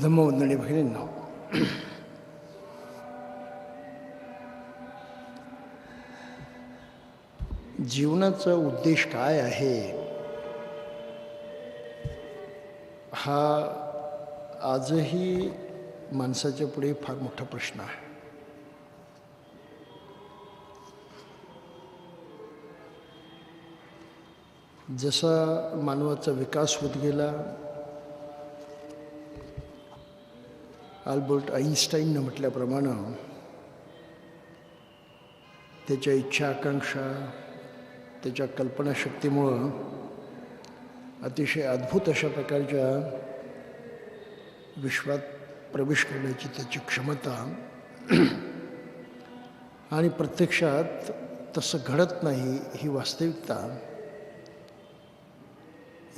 धम्मवंदनी भगिनींनो, जीवनाचा उद्देश काय आहे हा आजही माणसाच्या पुढे फार मोठा प्रश्न आहे. जसा मानवाचा विकास होत गेला, अल्बर्ट आईन्स्टाईननं म्हटल्याप्रमाणे त्याच्या इच्छा आकांक्षा, त्याच्या कल्पनाशक्तीमुळं अतिशय अद्भुत अशा प्रकारच्या विश्वात प्रवेश करण्याची त्याची क्षमता आणि प्रत्यक्षात तसं घडत नाही ही वास्तविकता,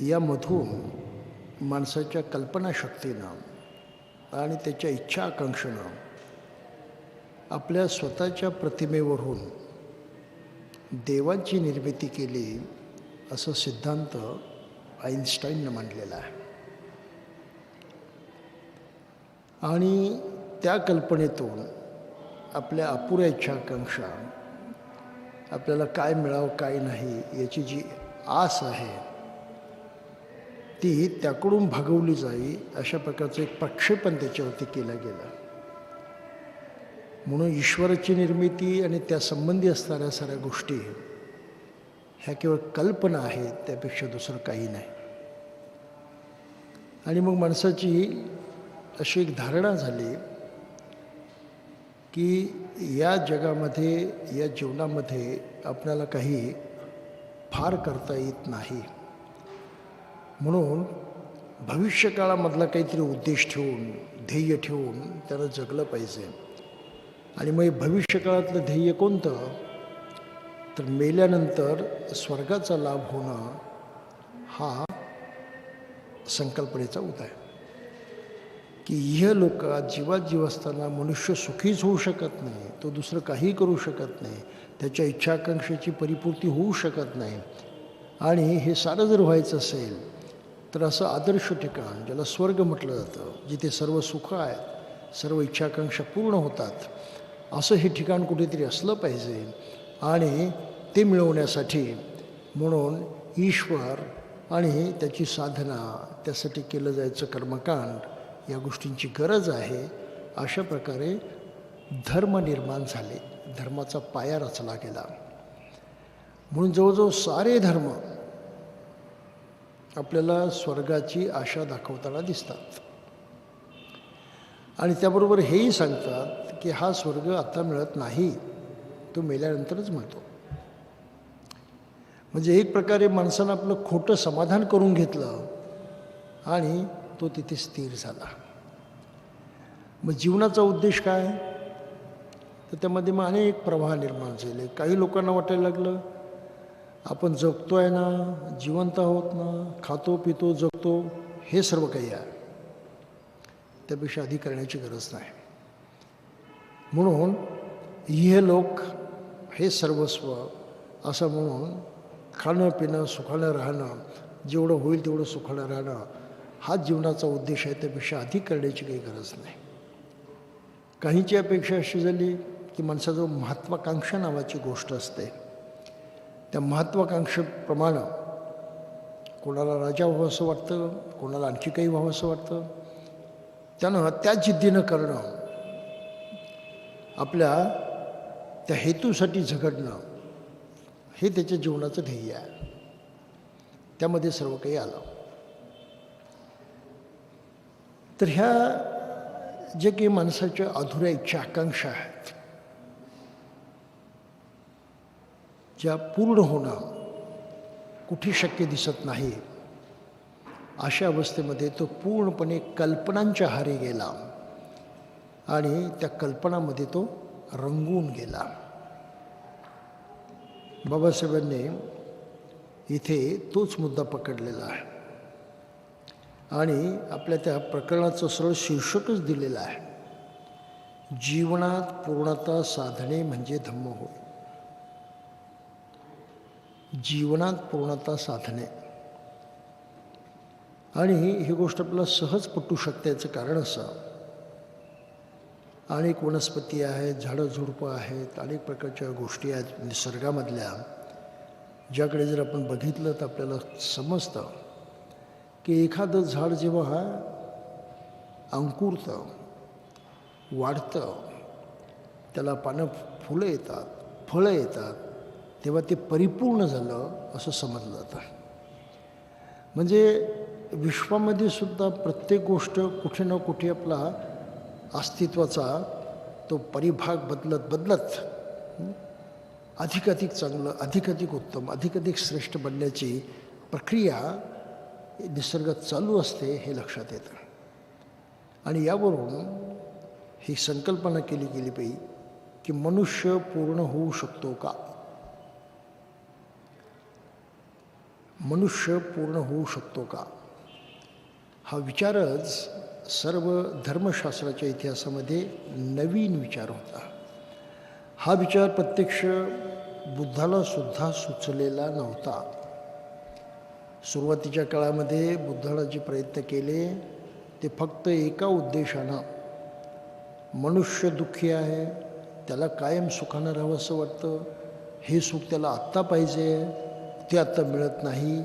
यामधून माणसाच्या कल्पनाशक्तीनं आणि त्याच्या इच्छा आकांक्षेनं आपल्या स्वतःच्या प्रतिमेवरून देवाची निर्मिती केली असं सिद्धांत आईन्स्टाईननं मांडलेला आहे. आणि त्या कल्पनेतून आपल्या अपुऱ्या इच्छा आकांक्षा, आपल्याला काय मिळावं काय नाही याची जी आस आहे ती त्याकडून भागवली जाई अशा प्रकारचं एक प्रक्षेपण त्याच्यावरती केलं गेलं. म्हणून ईश्वराची निर्मिती आणि त्या संबंधी असणाऱ्या साऱ्या गोष्टी ह्या केवळ कल्पना आहेत, त्यापेक्षा दुसरं काही नाही. आणि मग माणसाची अशी एक धारणा झाली की या जगामध्ये, या जीवनामध्ये आपल्याला काही फार करता येत नाही, म्हणून भविष्यकाळामधला काहीतरी उद्देश ठेवून, ध्येय ठेवून त्यानं जगलं पाहिजे. आणि मग भविष्यकाळातलं ध्येय कोणतं, तर मेल्यानंतर स्वर्गाचा लाभ होणं हा संकल्पनेचा उदय. की इह लोकात जीवात जीव असताना मनुष्य सुखीच होऊ शकत नाही, तो दुसरं काही करू शकत नाही, त्याच्या इच्छाकांक्षेची परिपूर्ती होऊ शकत नाही. आणि हे सारं जर व्हायचं असेल तर असं आदर्श ठिकाण ज्याला स्वर्ग म्हटलं जातं, जिथे सर्व सुख आहेत, सर्व इच्छाकांक्षा पूर्ण होतात, असं हे ठिकाण कुठेतरी असलं पाहिजे. आणि ते मिळवण्यासाठी म्हणून ईश्वर आणि त्याची साधना, त्यासाठी केलं जायचं कर्मकांड, या गोष्टींची गरज आहे. अशा प्रकारे धर्म निर्माण झाले, धर्माचा पाया रचला गेला. म्हणून जवळजवळ सारे धर्म आपल्याला स्वर्गाची आशा दाखवताना दिसतात. आणि त्याबरोबर हेही सांगतात की हा स्वर्ग आता मिळत नाही, तो मेल्यानंतरच मिळतो. म्हणजे एक प्रकारे माणसानं आपलं खोटं समाधान करून घेतलं आणि तो तिथे स्थिर झाला. मग जीवनाचा उद्देश काय, तर त्यामध्ये मग अनेक प्रवाह निर्माण झाले. काही लोकांना वाटायला लागलं आपण जगतो आहे ना, जिवंत आहोत ना, खातो पितो जगतो, हे सर्व काही आहे, त्यापेक्षा अधिक करण्याची गरज नाही. म्हणून हे लोक हे सर्वस्व असं म्हणून खाणं पिणं, सुखानं राहणं, जेवढं होईल तेवढं सुखानं राहणं हाच जीवनाचा उद्देश आहे, त्यापेक्षा अधिक करण्याची काही गरज नाही. काहींची अपेक्षा अशी झाली की माणसाजवळ महत्त्वाकांक्षा नावाची गोष्ट असते, त्या महत्त्वाकांक्षेप्रमाणे कोणाला राजा व्हावं असं वाटतं, कोणाला आणखी काही व्हावं असं वाटतं. त्यानं त्या जिद्दीनं करणं, आपल्या त्या हेतूसाठी झगडणं, हे त्याच्या जीवनाचं ध्येय आहे. त्यामध्ये सर्व काही आलं. तर ह्या जे काही माणसाच्या अधुऱ्या इच्छा आकांक्षा आहेत, ज्या पूर्ण होणं कुठे शक्य दिसत नाही, अशा अवस्थेमध्ये तो पूर्णपणे कल्पनांच्या आहारी गेला आणि त्या कल्पनामध्ये तो रंगून गेला. बाबासाहेबांनी इथे तोच मुद्दा पकडलेला आहे आणि आपल्या त्या प्रकरणाचं सरळ शीर्षकच दिलेलं आहे, जीवनात पूर्णता साधणे म्हणजे धम्म होय. जीवनात पूर्णता साधणे आणि ही गोष्ट आपल्याला सहज पटू शकते. याचं कारण असं, अनेक वनस्पती आहेत, झाडं झुडपं आहेत, अनेक प्रकारच्या गोष्टी आहेत निसर्गामधल्या, ज्याकडे जर आपण बघितलं तर आपल्याला समजतं की एखादं झाड जेव्हा अंकुरतं, वाढतं, त्याला पानं फुलं येतात, फळं येतात, तेव्हा ते परिपूर्ण झालं असं समजलं जातं. म्हणजे विश्वामध्ये सुद्धा प्रत्येक गोष्ट कुठे ना कुठे आपला अस्तित्वाचा तो परिभाग बदलत अधिकाधिक चांगलं, अधिकाधिक उत्तम, अधिकाधिक श्रेष्ठ बनण्याची प्रक्रिया निसर्गात चालू असते, हे लक्षात येतं. आणि यावरून ही संकल्पना केली गेली पाहिजे की मनुष्य पूर्ण होऊ शकतो का? मनुष्य पूर्ण होऊ शकतो का? हा विचारच सर्व धर्मशास्त्राच्या इतिहासामध्ये नवीन विचार होता. हा विचार प्रत्यक्ष बुद्धाला सुद्धा सुचलेला नव्हता. सुरुवातीच्या काळामध्ये बुद्धाला जे प्रयत्न केले ते फक्त एका उद्देशानं, मनुष्य दुःखी आहे, त्याला कायम सुखानं राहावं असं वाटतं, हे सुख त्याला आत्ता पाहिजे, ते आत्ता मिळत नाही.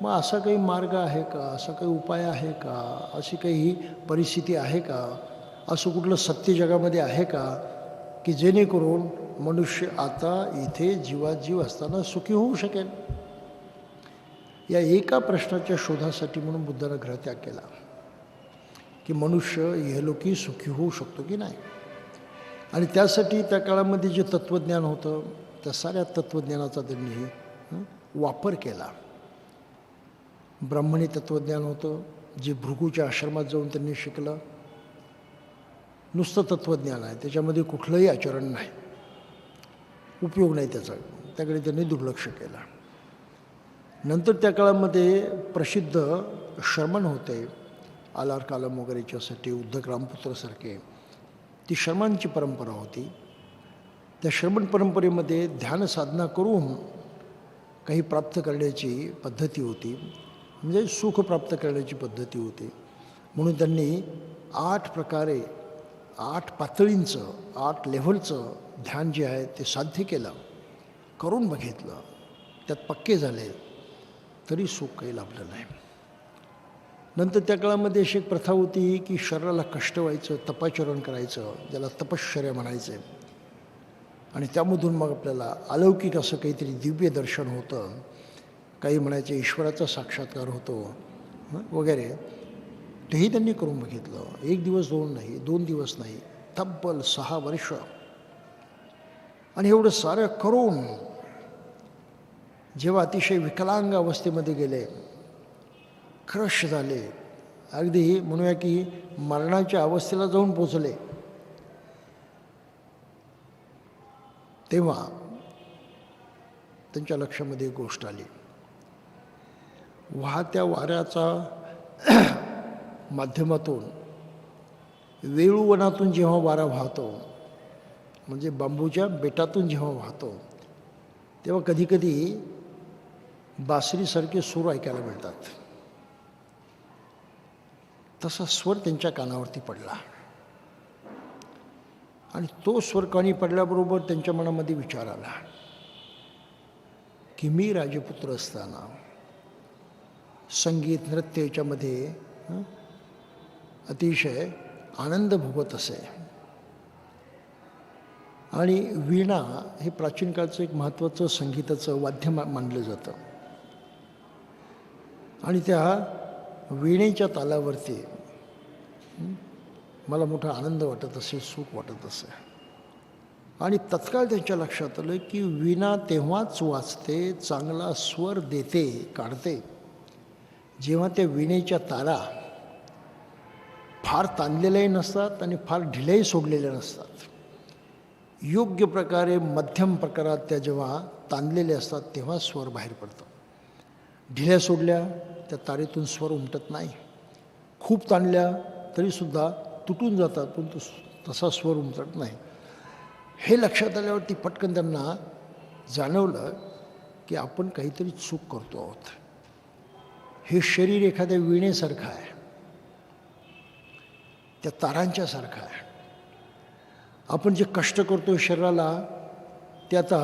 मग असा काही मार्ग आहे का, असा काही उपाय आहे का, अशी काही परिस्थिती आहे का, असं कुठलं सत्य जगामध्ये आहे का की जेणेकरून मनुष्य आता इथे जीवाजीव असताना सुखी होऊ शकेल? या एका प्रश्नाच्या शोधासाठी म्हणून बुद्धानं ग्रहत्याग केला की मनुष्य इहलोकी सुखी होऊ शकतो की नाही. आणि त्यासाठी त्या काळामध्ये जे तत्त्वज्ञान होतं त्या साऱ्या तत्त्वज्ञानाचा त्यांनी वापर केला. ब्राह्मणी तत्त्वज्ञान होतं जे भृगूच्या आश्रमात जाऊन त्यांनी शिकलं. नुसतं तत्त्वज्ञान आहे, त्याच्यामध्ये कुठलंही आचरण नाही, उपयोग नाही त्याचा, त्याकडे त्यांनी दुर्लक्ष केलं. नंतर त्या काळामध्ये प्रसिद्ध शर्मण होते, आलार कालम वगैरेच्यासाठी, उद्धक रामपुत्रसारखे, ती शर्मांची परंपरा होती. त्या शर्मण परंपरेमध्ये ध्यान साधना करून काही प्राप्त करण्याची पद्धती होती, म्हणजे सुख प्राप्त करण्याची पद्धती होती. म्हणून त्यांनी 8 प्रकारे 8 पातळींचं 8 लेव्हलचं ध्यान जे आहे ते साध्य केलं, करून बघितलं, त्यात पक्के झाले, तरी सुख काही लाभलं नाही. नंतर त्या काळामध्ये अशी एक प्रथा होती की शरीराला कष्ट व्हायचं, तपाचरण करायचं, ज्याला तपश्चर्या म्हणायचे, आणि त्यामधून मग आपल्याला अलौकिक असं काहीतरी दिव्य दर्शन होतं, काही म्हणायचे ईश्वराचा साक्षात्कार होतो वगैरे. तेही त्यांनी करून बघितलं. 1 दिवस 2 नाही, 2 दिवस नाही, तब्बल 6 वर्ष. आणि एवढं सारं करून जेव्हा अतिशय विकलांग अवस्थेमध्ये गेले, क्रश झाले, अगदी म्हणूया की मरणाच्या अवस्थेला जाऊन पोचले, तेव्हा त्यांच्या लक्षामध्ये एक गोष्ट आली. वाहत्या वाऱ्याचा माध्यमातून, वेळूवनातून जेव्हा वारा वाहतो, म्हणजे बांबूच्या बेटातून जेव्हा वाहतो, तेव्हा कधीकधी बासरीसारखे सूर ऐकायला मिळतात. तसा स्वर त्यांच्या कानावरती पडला, आणि तो स्वर कानी पडल्याबरोबर त्यांच्या मनामध्ये विचार आला की मी राजपुत्र असताना संगीत नृत्य याच्यामध्ये अतिशय आनंद भोगत असे, आणि वीणा हे प्राचीन काळचं एक महत्त्वाचं संगीताचं वाद्य मानलं जातं, आणि त्या वीणेच्या तालावरती मला मोठा आनंद वाटत असे, सुख वाटत असे. आणि तत्काळ त्यांच्या लक्षात आलं की वीणा तेव्हाच वाजते, चांगला स्वर देते, काढते, जेव्हा त्या वीणेच्या तारा फार ताणलेल्याही नसतात आणि फार ढिल्याही सोडलेल्या नसतात. योग्य प्रकारे मध्यम प्रकारात त्या जेव्हा ताणलेल्या असतात तेव्हा स्वर बाहेर पडतो. ढिल्या सोडल्या त्या तारेतून स्वर उमटत नाही, खूप ताणल्या तरीसुद्धा तुटून जातात, पण तसा स्वर उमटत नाही. हे लक्षात आल्यावरती पटकन त्यांना जाणवलं की आपण काहीतरी चूक करतो आहोत. हे शरीर एखाद्या विणेसारखं आहे, त्या तारांच्यासारखं आहे. आपण जे कष्ट करतो शरीराला ते आता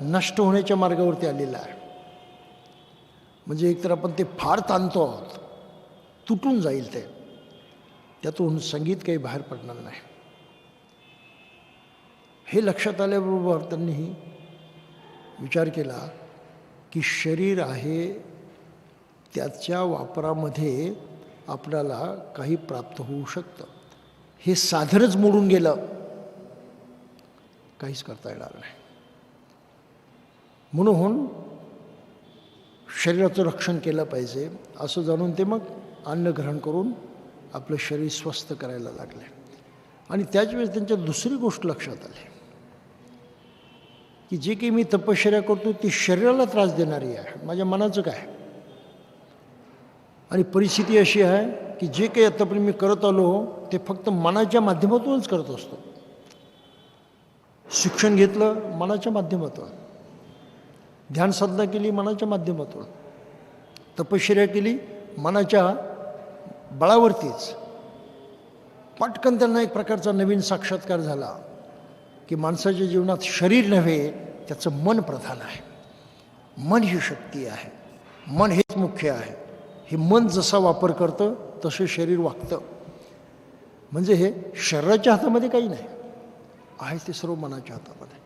नष्ट होण्याच्या मार्गावरती आलेलं आहे. म्हणजे एकतर आपण ते फार ताणतो आहोत, तुटून जाईल ते, त्यातून संगीत काही बाहेर पडणार नाही. हे लक्षात आल्याबरोबर त्यांनी विचार केला की शरीर आहे त्याच्या वापरामध्ये आपल्याला काही प्राप्त होऊ शकतं. हे साधनच मोडून गेलं, काहीच करता येणार नाही. म्हणून शरीराचं रक्षण केलं पाहिजे असं जाणून ते मग अन्न ग्रहण करून आपलं शरीर स्वस्थ करायला लागले. आणि त्याच वेळेस त्यांच्या दुसरी गोष्ट लक्षात आली की जे काही मी तपश्चर्या करतो ती शरीराला त्रास देणारी आहे, माझ्या मनाचं काय. आणि परिस्थिती अशी आहे की जे काही आतापर्यंत मी करत आलो ते फक्त मनाच्या माध्यमातूनच करत असतो. शिक्षण घेतलं मनाच्या माध्यमातून, ध्यान साधना केली मनाच्या माध्यमातून, तपश्चर्या केली मनाच्या बळावरतीच. पटकन त्यांना एक प्रकारचा नवीन साक्षात्कार झाला की माणसाच्या जीवनात शरीर नव्हे, त्याचं मन प्रधान आहे. मन ही शक्ती आहे, मन हेच मुख्य आहे. हे मन जसा वापर करतं तसं शरीर वागतं. म्हणजे हे शरीराच्या हातामध्ये काही नाही आहे, ते सर्व मनाच्या हातामध्ये.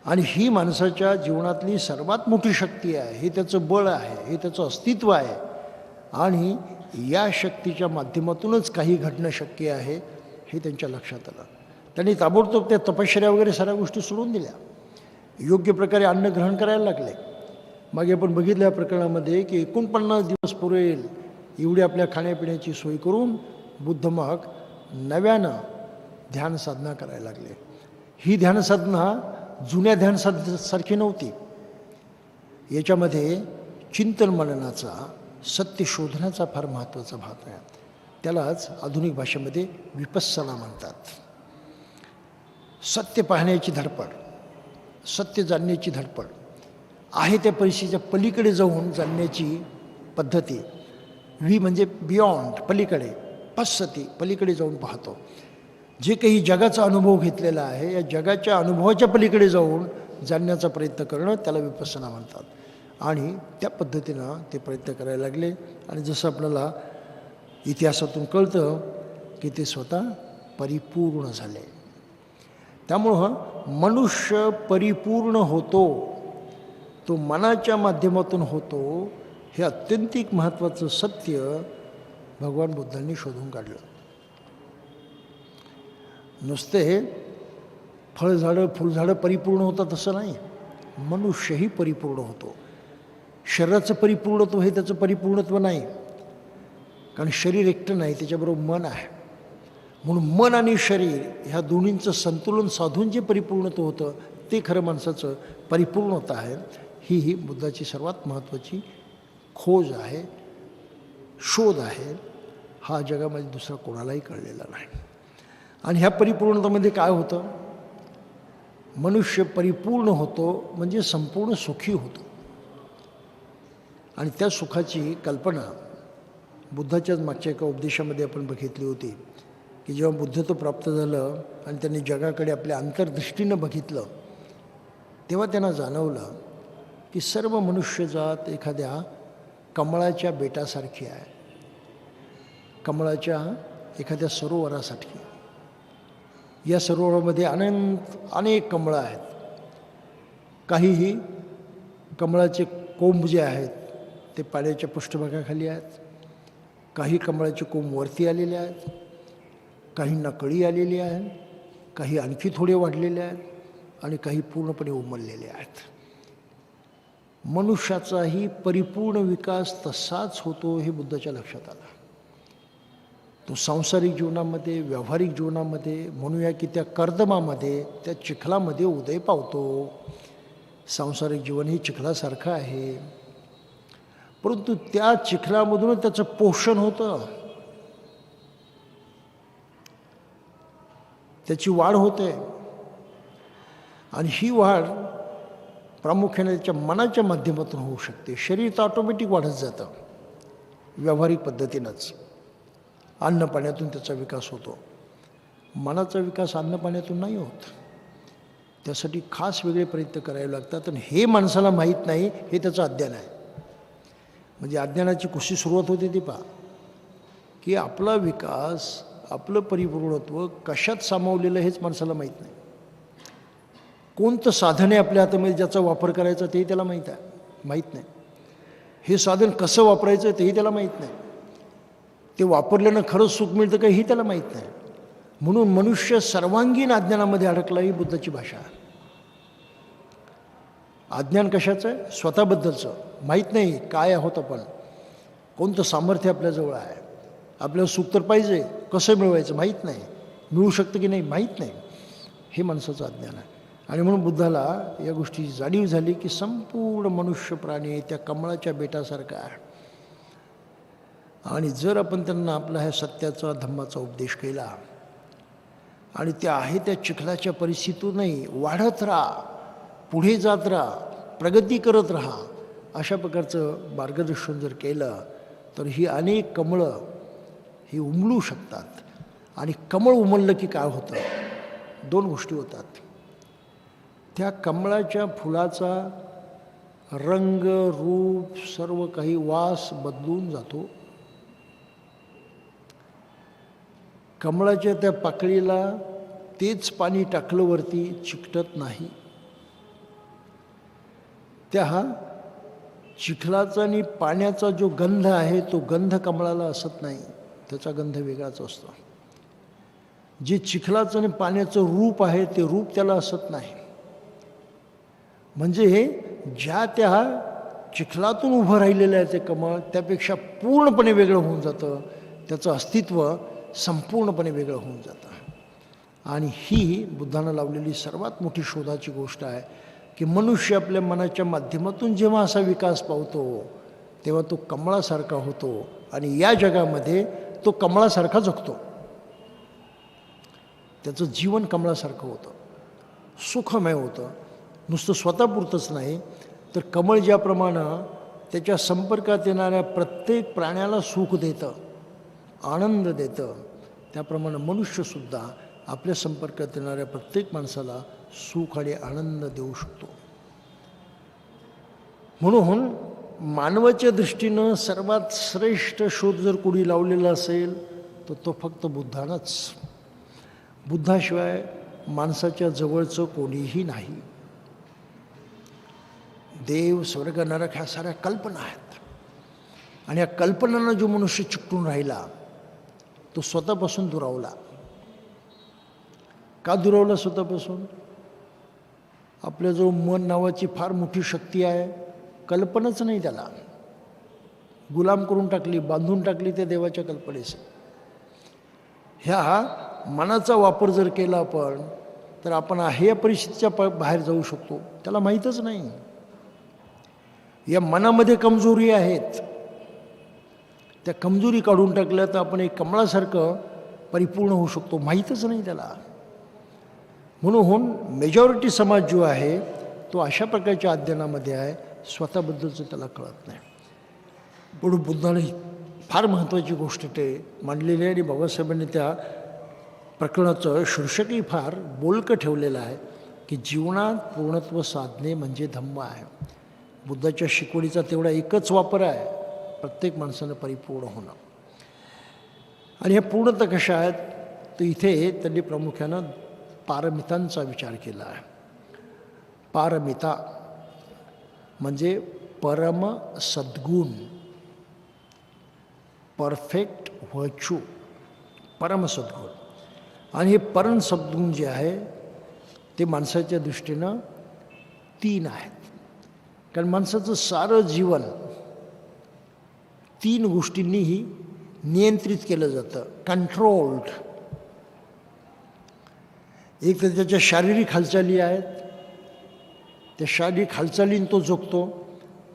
आणि ही माणसाच्या जीवनातली सर्वात मोठी शक्ती आहे, हे त्याचं बळ आहे, हे त्याचं अस्तित्व आहे. आणि या शक्तीच्या माध्यमातूनच काही घडणं शक्य आहे हे त्यांच्या लक्षात आलं. त्यांनी ताबडतोब त्या तपश्चर्या वगैरे साऱ्या गोष्टी सोडून दिल्या, योग्य प्रकारे अन्न ग्रहण करायला लागले. मागे आपण बघितलं या प्रकरणामध्ये की 49 दिवस पुरेल एवढी आपल्या खाण्यापिण्याची सोय करून बुद्ध मग नव्यानं ध्यान साधना करायला लागले. ही ध्यानसाधना जुन्या ध्यानसाधनेसारखी नव्हती. याच्यामध्ये चिंतन मननाचा, सत्य शोधण्याचा फार महत्त्वाचा भाग आहे. त्यालाच आधुनिक भाषेमध्ये विपस्सना म्हणतात. सत्य पाहण्याची धडपड, सत्य जाणण्याची धडपड आहे. त्या परिस्थितीच्या पलीकडे जाऊन जाणण्याची पद्धती. म्हणजे बियॉन्ड, पलीकडे. पश्यती, पलीकडे जाऊन पाहतो. जे काही जगाचा अनुभव घेतलेला आहे या जगाच्या अनुभवाच्या पलीकडे जाऊन जाणण्याचा प्रयत्न करणं त्याला विपस्सना म्हणतात. आणि त्या पद्धतीनं ते प्रयत्न करायला लागले. आणि जसं आपल्याला इतिहासातून कळतं की ते स्वतः परिपूर्ण झाले. त्यामुळं मनुष्य परिपूर्ण होतो, तो मनाच्या माध्यमातून होतो. हे अत्यंतिक महत्त्वाचं सत्य भगवान बुद्धांनी शोधून काढलं. नुसते फळझाडं फुलझाडं परिपूर्ण होतात असं नाही, मनुष्यही परिपूर्ण होतो. शरीराचं परिपूर्णत्व हे त्याचं परिपूर्णत्व नाही, कारण शरीर एकटं नाही, त्याच्याबरोबर मन आहे. म्हणून मन आणि शरीर ह्या दोन्हींचं संतुलन साधून जे परिपूर्णत्व होतं ते खरं माणसाचं परिपूर्णता आहे. ही बुद्धाची सर्वात महत्त्वाची खोज आहे, शोध आहे. हा जगामध्ये दुसरा कोणालाही कळलेला नाही. आणि ह्या परिपूर्णतेमध्ये काय होतं? मनुष्य परिपूर्ण होतो म्हणजे संपूर्ण सुखी होतो. आणि त्या सुखाची कल्पना बुद्धाच्याच मागच्या एका उपदेशामध्ये आपण बघितली होती की जेव्हा बुद्धत्व प्राप्त झालं आणि त्यांनी जगाकडे आपल्या अंतर्दृष्टीनं बघितलं तेव्हा त्यांना जाणवलं की सर्व मनुष्यजात एखाद्या कमळाच्या बेटासारखी आहे, कमळाच्या एखाद्या सरोवरासारखी. या सरोवरामध्ये अनेक कमळं आहेत. काहीही कमळाचे कोंब जे आहेत ते पाण्याच्या पृष्ठभागाखाली आहेत, काही कमळाचे कोंब वरती आलेले आहेत, काही नकळी आलेली आहेत, काही आणखी थोडे वाढलेले आहेत आणि काही पूर्णपणे उमललेले आहेत. मनुष्याचाही परिपूर्ण विकास तसाच होतो हे बुद्धाच्या लक्षात आलं. तो सांसारिक जीवनामध्ये, व्यावहारिक जीवनामध्ये, म्हणूया की त्या कर्दमामध्ये, त्या चिखलामध्ये उदय पावतो. सांसारिक जीवन हे चिखलासारखं आहे, परंतु त्या चिखलामधून त्याचं पोषण होतं, त्याची वाढ होते. आणि ही वाढ प्रामुख्याने त्याच्या मनाच्या माध्यमातून होऊ शकते. शरीर तर ऑटोमॅटिक वाढत जातं, व्यावहारिक पद्धतीनंच. अन्न पाण्यातून त्याचा विकास होतो. मनाचा विकास अन्न पाण्यातून नाही होत. त्यासाठी खास वेगळे प्रयत्न करावे लागतात. आणि हे माणसाला माहीत नाही, हे त्याचं अज्ञान आहे. म्हणजे अज्ञानाची कशी सुरुवात होते ते पहा, की आपला विकास, आपलं परिपूर्णत्व कशात सामावलेलं हेच माणसाला माहीत नाही. कोणतं साधन आहे आपल्या हातामध्ये ज्याचा वापर करायचा तेही त्याला माहीत नाही. हे साधन कसं वापरायचं तेही त्याला माहीत नाही. ते वापरल्यानं खरंच सुख मिळतं का हेही त्याला माहीत नाही. म्हणून मनुष्य सर्वांगीण अज्ञानामध्ये अडकला, ही बुद्धाची भाषा आहे. अज्ञान कशाचं आहे? स्वतःबद्दलचं माहीत नाही काय आहोत आपण, कोणतं सामर्थ्य आपल्याजवळ आहे, आपल्याला सुख तर पाहिजे, कसं मिळवायचं माहीत नाही, मिळू शकतं की नाही माहीत नाही. हे माणसाचं अज्ञान आहे. आणि म्हणून बुद्धाला या गोष्टीची जाणीव झाली की संपूर्ण मनुष्य प्राणी त्या कमळाच्या बेटासारखा आहे. आणि जर आपण त्यांना आपला ह्या सत्याचा धम्माचा उपदेश केला आणि त्या आहे त्या चिखलाच्या परिस्थितीतूनही वाढत राहा, पुढे जात राहा, प्रगती करत राहा, अशा प्रकारचं मार्गदर्शन जर केलं तर ही अनेक कमळं ही उमलू शकतात. आणि कमळ उमललं की काय होतं? दोन गोष्टी होतात. त्या कमळाच्या फुलाचा रंग, रूप, सर्व काही वास बदलून जातो. कमळाच्या त्या पाकळीला तेच पाणी टाकलं वरती चिकटत नाही. त्या चिखलाचा आणि पाण्याचा जो गंध आहे तो गंध कमळाला असत नाही, त्याचा गंध वेगळाच असतो. जे चिखलाचं आणि पाण्याचं रूप आहे ते रूप त्याला असत नाही. म्हणजे ज्या त्या चिखलातून उभं राहिलेलं आहे ते कमळ त्यापेक्षा पूर्णपणे वेगळं होऊन जातं. त्याचं अस्तित्व संपूर्णपणे वेगळं होऊन जातं. आणि ही बुद्धानं लावलेली सर्वात मोठी शोधाची गोष्ट आहे की मनुष्य आपल्या मनाच्या माध्यमातून जेव्हा असा विकास पावतो तेव्हा तो कमळासारखा होतो आणि या जगामध्ये तो कमळासारखा जगतो. त्याचं जीवन कमळासारखं होतं, सुखमय होतं. नुसतं स्वतःपुरतंच नाही तर कमळ ज्याप्रमाणे त्याच्या संपर्कात येणाऱ्या प्रत्येक प्राण्याला सुख देतं, आनंद देतं, त्याप्रमाणे मनुष्यसुद्धा आपल्या संपर्कात येणाऱ्या प्रत्येक माणसाला सुख आणि आनंद देऊ शकतो. म्हणून मानवाच्या दृष्टीनं सर्वात श्रेष्ठ शोध जर कोणी लावलेला असेल तर तो फक्त बुद्धानंच. बुद्धाशिवाय माणसाच्या जवळचं कोणीही नाही. देव, स्वर्ग, नरक ह्या साऱ्या कल्पना आहेत. आणि या कल्पनांना जो मनुष्य चिकटून राहिला तो स्वतःपासून दुरावला. का दुरावला स्वतःपासून? आपल्याजवळ मन नावाची फार मोठी शक्ती आहे, कल्पनाच नाही त्याला. गुलाम करून टाकली, बांधून टाकली त्या देवाच्या कल्पनेस. ह्या मनाचा वापर जर केला आपण तर आपण आहे या परिस्थितीच्या बाहेर जाऊ शकतो. त्याला माहीतच नाही. या मनामध्ये कमजोरी आहेत, त्या कमजोरी काढून टाकल्या तर आपण एक कमळासारखं परिपूर्ण होऊ शकतो. माहीतच नाही त्याला. म्हणून मेजॉरिटी समाज जो आहे तो अशा प्रकारच्या अध्ययनामध्ये आहे, स्वतःबद्दलचं त्याला कळत नाही. म्हणून बुद्धाने फार महत्त्वाची गोष्ट ते मांडलेली आहे. आणि बाबासाहेबांनी त्या प्रकरणाचं शीर्षकही फार बोलकं ठेवलेलं आहे की जीवनात पूर्णत्व साधणे म्हणजे धम्म आहे. बुद्धाच्या शिकवणीचा तेवढा एकच वापर आहे, प्रत्येक माणसानं परिपूर्ण होणं. आणि ह्या पूर्णता कशा आहेत तर इथे त्यांनी प्रामुख्यानं पारमितांचा विचार केला आहे. पारमिता म्हणजे परम सद्गुण, परफेक्ट व्हर्च्यू, परम सद्गुण. आणि हे परम सद्गुण जे आहे ते माणसाच्या दृष्टीनं तीन आहेत. कारण माणसाचं सारं जीवन तीन गोष्टींनीही नियंत्रित केलं जातं, कंट्रोल्ड. एक तर त्याच्या शारीरिक हालचाली आहेत, त्या शारीरिक हालचालीने तो जगतो.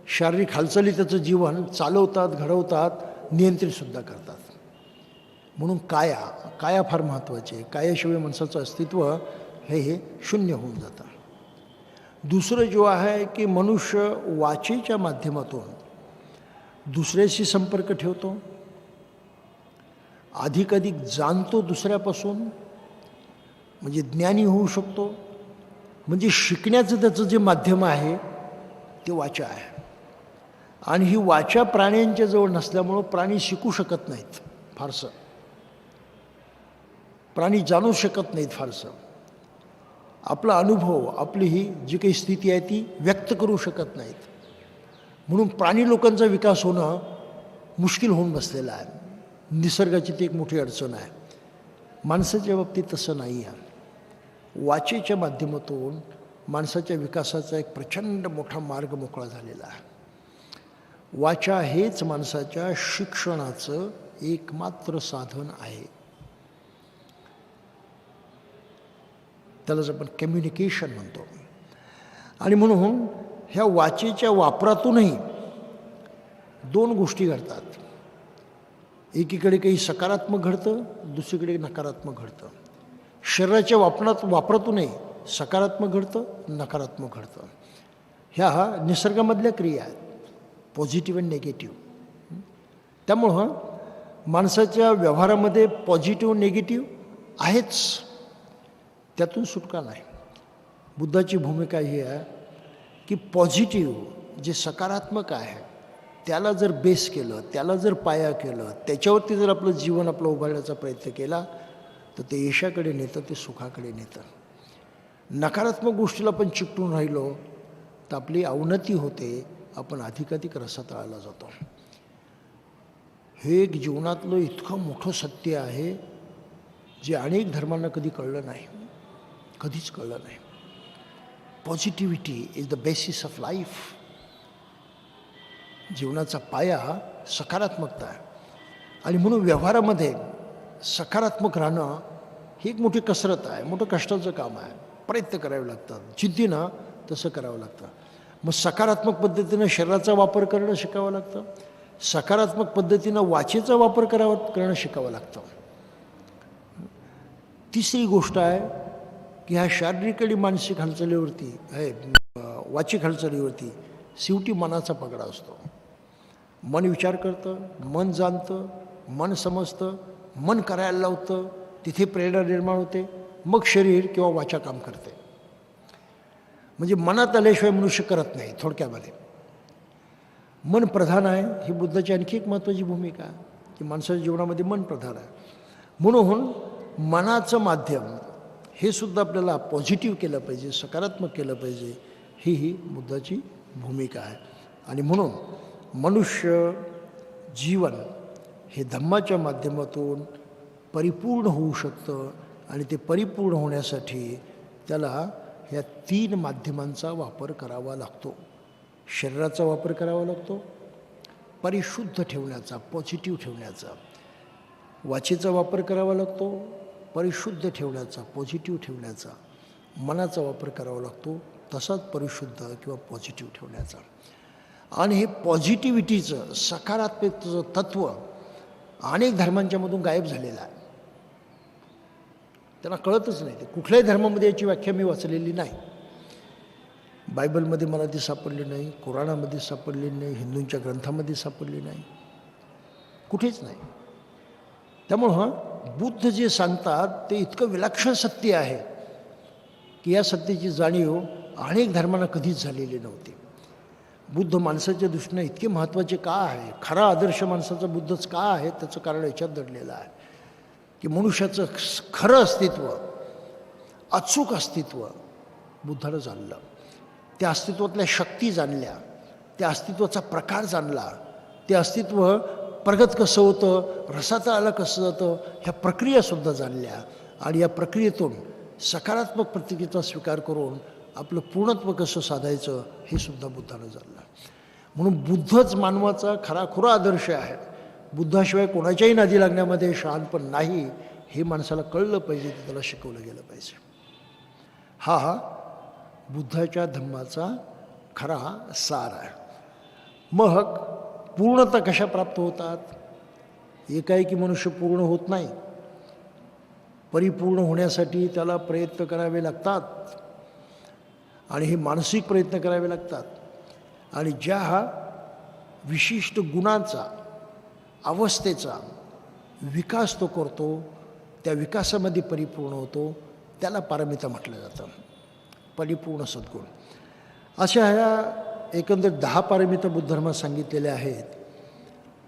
शारीरिक हालचाली त्याचं जीवन चालवतात, घडवतात, नियंत्रितसुद्धा करतात. म्हणून काया फार महत्त्वाची आहे. कायाशिवाय माणसाचं अस्तित्व हे शून्य होऊन जातं. दुसरं जो आहे की मनुष्य वाचेच्या माध्यमातून दुसऱ्याशी संपर्क ठेवतो, अधिकाधिक जाणतो दुसऱ्यापासून, म्हणजे ज्ञानी होऊ शकतो. म्हणजे शिकण्याचं त्याचं जे माध्यम आहे ते वाचा आहे. आणि ही वाचा प्राण्यांच्या जवळ नसल्यामुळं प्राणी शिकू शकत नाहीत फारसं, प्राणी जाणू शकत नाहीत फारसं. आपला अनुभव, आपली ही जी काही स्थिती आहे ती व्यक्त करू शकत नाहीत. म्हणून प्राणी लोकांचा विकास होणं मुश्किल होऊन बसलेलं आहे. निसर्गाची ती एक मोठी अडचण आहे. माणसाच्या बाबतीत तसं नाही आहे. वाचेच्या माध्यमातून माणसाच्या विकासाचा एक प्रचंड मोठा मार्ग मोकळा झालेला आहे. वाचा हेच माणसाच्या शिक्षणाचं एकमात्र साधन आहे. त्यालाच आपण कम्युनिकेशन म्हणतो. आणि म्हणून ह्या वाचेच्या वापरातूनही दोन गोष्टी घडतात. एकीकडे काही सकारात्मक घडतं, दुसरीकडे नकारात्मक घडतं. शरीराच्या वापरातूनही सकारात्मक घडतं, नकारात्मक घडतं. ह्या निसर्गामधल्या क्रिया आहेत, पॉझिटिव्ह अँड निगेटिव्ह. त्यामुळं माणसाच्या व्यवहारामध्ये पॉझिटिव्ह निगेटिव्ह आहेच, त्यातून सुटका नाही. बुद्धाची भूमिका ही आहे की पॉझिटिव्ह जे सकारात्मक आहे त्याला जर बेस केलं, त्याला जर पाया केलं, त्याच्यावरती जर आपलं जीवन आपलं उभारण्याचा प्रयत्न केला तर ते यशाकडे नेतं, ते सुखाकडे नेतं. नकारात्मक गोष्टीला आपण चिकटून राहिलो तर आपली अवनती होते, आपण अधिकाधिक रसातळाला जातो. हे एक जीवनातलं इतकं मोठं सत्य आहे जे अनेक धर्मांना कधी कळलं नाही, कधीच कळलं नाही. Positivity is the basis of life. जीवनाचा पाया सकारात्मकता आहे. आणि म्हणून व्यवहारामध्ये सकारात्मक राहणं ही एक मोठी कसरत आहे, मोठं कष्टाचं काम आहे. प्रयत्न करावे लागतात, जिद्दीनं तसं करावं लागतं. मग सकारात्मक पद्धतीनं शरीराचा वापर करणं शिकावं लागतं, सकारात्मक पद्धतीनं वाचेचा वापर करणं शिकावं लागतं. तिसरी गोष्ट आहे की ह्या शारीरिक आणि मानसिक हालचालीवरती, वाचिक हालचालीवरती शेवटी मनाचा पगडा असतो. मन विचार करतं, मन जाणतं, मन समजतं, मन करायला लावतं, तिथे प्रेरणा निर्माण होते, मग शरीर किंवा वाचा काम करते. म्हणजे मनात आल्याशिवाय मनुष्य करत नाही. थोडक्यामध्ये मन प्रधान आहे ही बुद्धाची आणखी एक महत्त्वाची भूमिका आहे की माणसाच्या जीवनामध्ये मन प्रधान आहे. म्हणून मनाचं माध्यम हे सुद्धा आपल्याला पॉझिटिव्ह केलं पाहिजे, सकारात्मक केलं पाहिजे, ही बुद्धाची भूमिका आहे. आणि म्हणून मनुष्य जीवन हे धम्माच्या माध्यमातून परिपूर्ण होऊ शकतं. आणि ते परिपूर्ण होण्यासाठी त्याला ह्या तीन माध्यमांचा वापर करावा लागतो. शरीराचा वापर करावा लागतो, परिशुद्ध ठेवण्याचा, पॉझिटिव्ह ठेवण्याचा. वाचेचा वापर करावा लागतो, परिशुद्ध ठेवण्याचा, पॉझिटिव्ह ठेवण्याचा. मनाचा वापर करावा लागतो, तसाच परिशुद्ध किंवा पॉझिटिव्ह ठेवण्याचा. आणि हे पॉझिटिव्हिटीचं, सकारात्मकतेचं तत्त्व अनेक धर्मांच्यामधून गायब झालेलं आहे. त्यांना कळतच नाही. ते कुठल्याही धर्मामध्ये याची व्याख्या मी वाचलेली नाही. बायबलमध्ये मला ती सापडली नाही, कुराणामध्ये सापडली नाही, हिंदूंच्या ग्रंथामध्ये सापडली नाही, कुठेच नाही. त्यामुळं बुद्ध जे सांगतात ते इतकं विलक्षण सत्य आहे की या सत्याची जाणीव अनेक धर्मांना कधीच झालेली नव्हती. बुद्ध माणसाच्या दृष्टीने इतके महत्त्वाचे का आहे, खरा आदर्श माणसाचा बुद्धच का आहे, त्याचं कारण याच्यात दडलेलं आहे की मनुष्याचं खरं अस्तित्व, अचूक अस्तित्व बुद्धानं जाणलं. त्या अस्तित्वातल्या शक्ती जाणल्या, त्या अस्तित्वाचा प्रकार जाणला, ते अस्तित्व प्रगत कसं होतं, रसातळाला कसं जातं, ह्या प्रक्रियासुद्धा जाणल्या. आणि या प्रक्रियेतून सकारात्मक प्रतिक्रियेचा स्वीकार करून आपलं पूर्णत्व कसं साधायचं हे सुद्धा बुद्धानं जाणलं. म्हणून बुद्धच मानवाचा खराखुरा आदर्श आहे. बुद्धाशिवाय कोणाच्याही नादी लागण्यामध्ये शहाणपण नाही हे माणसाला कळलं पाहिजे, ते त्याला शिकवलं गेलं पाहिजे. हा बुद्धाच्या धम्माचा खरा सार आहे. मग पूर्णता कशा प्राप्त होतात? एकाएकी मनुष्य पूर्ण होत नाही. परिपूर्ण होण्यासाठी त्याला प्रयत्न करावे लागतात आणि हे मानसिक प्रयत्न करावे लागतात. आणि ज्या विशिष्ट गुणाचा, अवस्थेचा विकास तो करतो, त्या विकासामध्ये परिपूर्ण होतो, त्याला पारमिता म्हटलं जातं, परिपूर्ण सद्गुण. अशा ह्या एकंदर 10 पारमिता बुद्ध धर्मात सांगितलेल्या आहेत.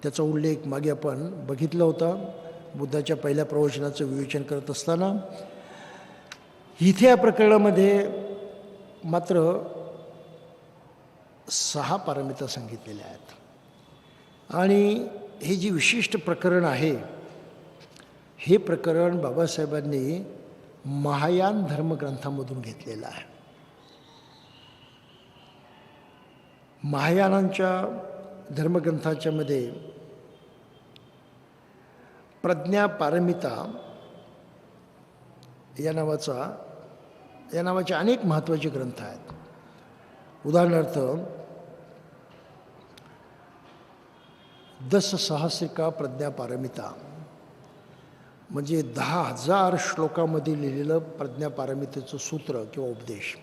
त्याचा उल्लेख मागे आपण बघितला होता बुद्धाच्या पहिल्या प्रवचनाचं विवेचन करत असताना. इथे या प्रकरणामध्ये मात्र 6 पारमिता सांगितलेल्या आहेत. आणि हे जे विशिष्ट प्रकरण आहे, हे प्रकरण बाबासाहेबांनी महायान धर्मग्रंथामधून घेतलेलं आहे. महायानांच्या धर्मग्रंथाच्या मध्ये प्रज्ञा पारमिता या नावाचे अनेक महत्त्वाचे ग्रंथ आहेत. उदाहरणार्थ 10 सहस्रिका प्रज्ञा पारमिता म्हणजे 10,000 श्लोकामध्ये लिहिलेलं प्रज्ञा पारमितेचं सूत्र किंवा उपदेश.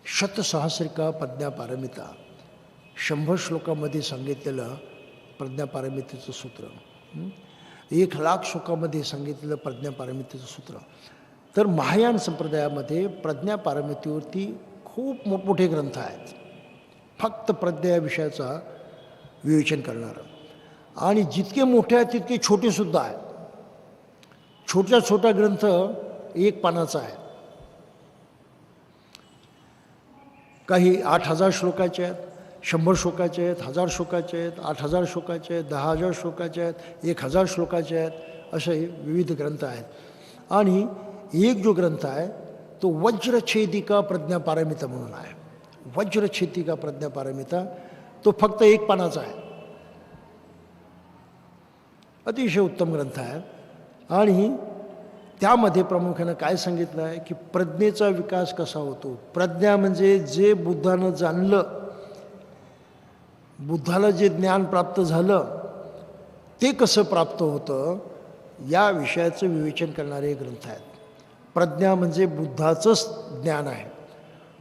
शतसहस्रिका प्रज्ञा पारमिता 100 श्लोकामध्ये सांगितलेलं प्रज्ञा पारमितेचं सूत्र. 1,00,000 श्लोकामध्ये सांगितलेलं प्रज्ञा पारमितेचं सूत्र. तर महायान संप्रदायामध्ये प्रज्ञा पारमितेवरती खूप मोठमोठे ग्रंथ आहेत, फक्त प्रज्ञा या विषयाचा विवेचन करणारं. आणि जितके मोठे आहेत तितके छोटेसुद्धा आहेत. छोटा ग्रंथ 1 पानाचा आहे. काही 8,000 श्लोकाचे आहेत, 100 श्लोकाचे आहेत, 1,000 श्लोकाचे आहेत, 8,000 श्लोकाचे आहेत, 10,000 श्लोकाचे आहेत, 1,000 श्लोकाचे आहेत, असे विविध ग्रंथ आहेत. आणि एक जो ग्रंथ आहे तो वज्रछेदिका प्रज्ञा पारमिता म्हणून आहे. वज्रछेदिका प्रज्ञा पारमिता तो फक्त 1 पानाचा आहे. अतिशय उत्तम ग्रंथ आहे. आणि त्यामध्ये प्रामुख्यानं काय सांगितलं आहे की प्रज्ञेचा विकास कसा होतो. प्रज्ञा म्हणजे जे बुद्धानं जाणलं, बुद्धाला जे ज्ञान प्राप्त झालं ते कसं प्राप्त होतं या विषयाचं विवेचन करणारे ग्रंथ आहेत. प्रज्ञा म्हणजे बुद्धाचंच ज्ञान आहे.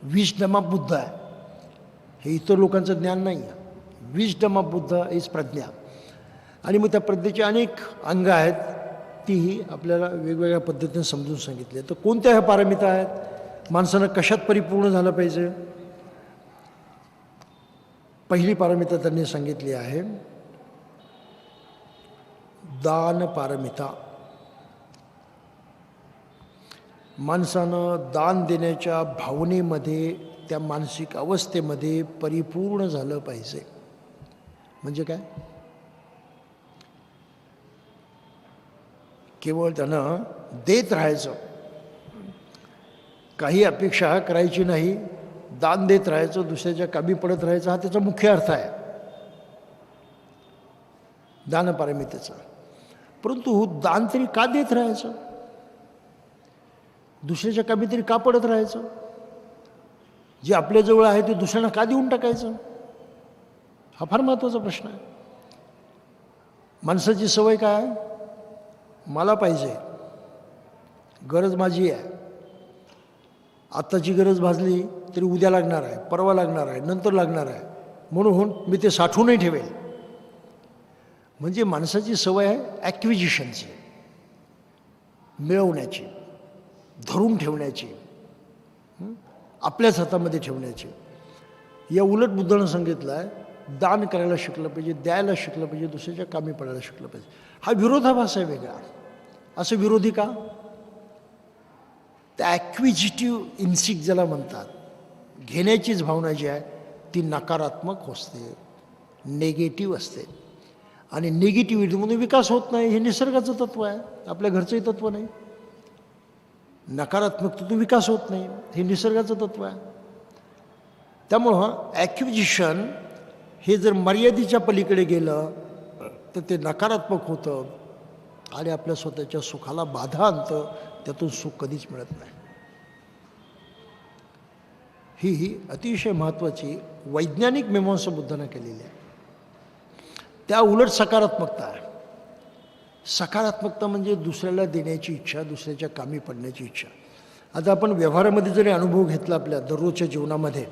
विजडम ऑफ बुद्ध आहे, हे इतर लोकांचं ज्ञान नाही आहे. Wisdom of Buddha is Pragya. आणि मग त्या प्रज्ञेची अनेक अंग आहेत, तीही आपल्याला वेगवेगळ्या पद्धतीने समजून सांगितले. तर कोणत्या ह्या पारमिता आहेत, माणसानं कशात परिपूर्ण झालं पाहिजे. पहिली पारमिता त्यांनी सांगितली आहे दान पारमिता. माणसानं दान देण्याच्या भावनेमध्ये, त्या मानसिक अवस्थेमध्ये परिपूर्ण झालं पाहिजे. म्हणजे काय, केवळ त्यानं देत राहायचं, काही अपेक्षा करायची नाही, दान देत राहायचं, दुसऱ्याच्या कामी पडत राहायचं, हा त्याचा मुख्य अर्थ आहे दानपारमितेचा. परंतु दान तरी का देत राहायचं, दुसऱ्याच्या कामी तरी का पडत राहायचं, जे आपल्याजवळ आहे ते दुसऱ्यांना का देऊन टाकायचं, हा फार महत्त्वाचा प्रश्न आहे. माणसाची सवय काय, मला पाहिजे, गरज माझी आहे, आत्ताची गरज भाजली तरी उद्या लागणार आहे, परवा लागणार आहे, नंतर लागणार आहे, म्हणून मी ते साठवूनही ठेवेल. म्हणजे माणसाची सवय आहे ॲक्विजिशनची, मिळवण्याची, धरून ठेवण्याची, आपल्याच हातामध्ये ठेवण्याची. या उलट बुद्धानं सांगितलं आहे दान करायला शिकलं पाहिजे, द्यायला शिकलं पाहिजे, दुसऱ्याच्या कामी पडायला शिकलं पाहिजे. हा विरोधाभास आहे वेगळा. असं विरोधी का, त्या ॲक्विजिटिव्ह इन्सिक ज्याला म्हणतात, घेण्याचीच भावना जी आहे ती नकारात्मक असते, नेगेटिव्ह असते. आणि निगेटिव्हिटीमधून विकास होत नाही, हे निसर्गाचं तत्त्व आहे, आपल्या घरचंही तत्त्व नाही. नकारात्मकतेतून विकास होत नाही, हे निसर्गाचं तत्त्व आहे. त्यामुळं ॲक्विजिशन हे जर मर्यादेच्या पलीकडे गेलं तर ते नकारात्मक होतं आणि आपल्या स्वतःच्या सुखाला बाधा आणतं, त्यातून सुख कधीच मिळत नाही. ही अतिशय महत्त्वाची वैज्ञानिक मीमांसा बुद्धानं केलेली आहे. त्या उलट सकारात्मकता आहे. सकारात्मकता म्हणजे दुसऱ्याला देण्याची इच्छा, दुसऱ्याच्या कामी पडण्याची इच्छा. आता आपण व्यवहारामध्ये जरी अनुभव घेतला आपल्या दररोजच्या जीवनामध्ये,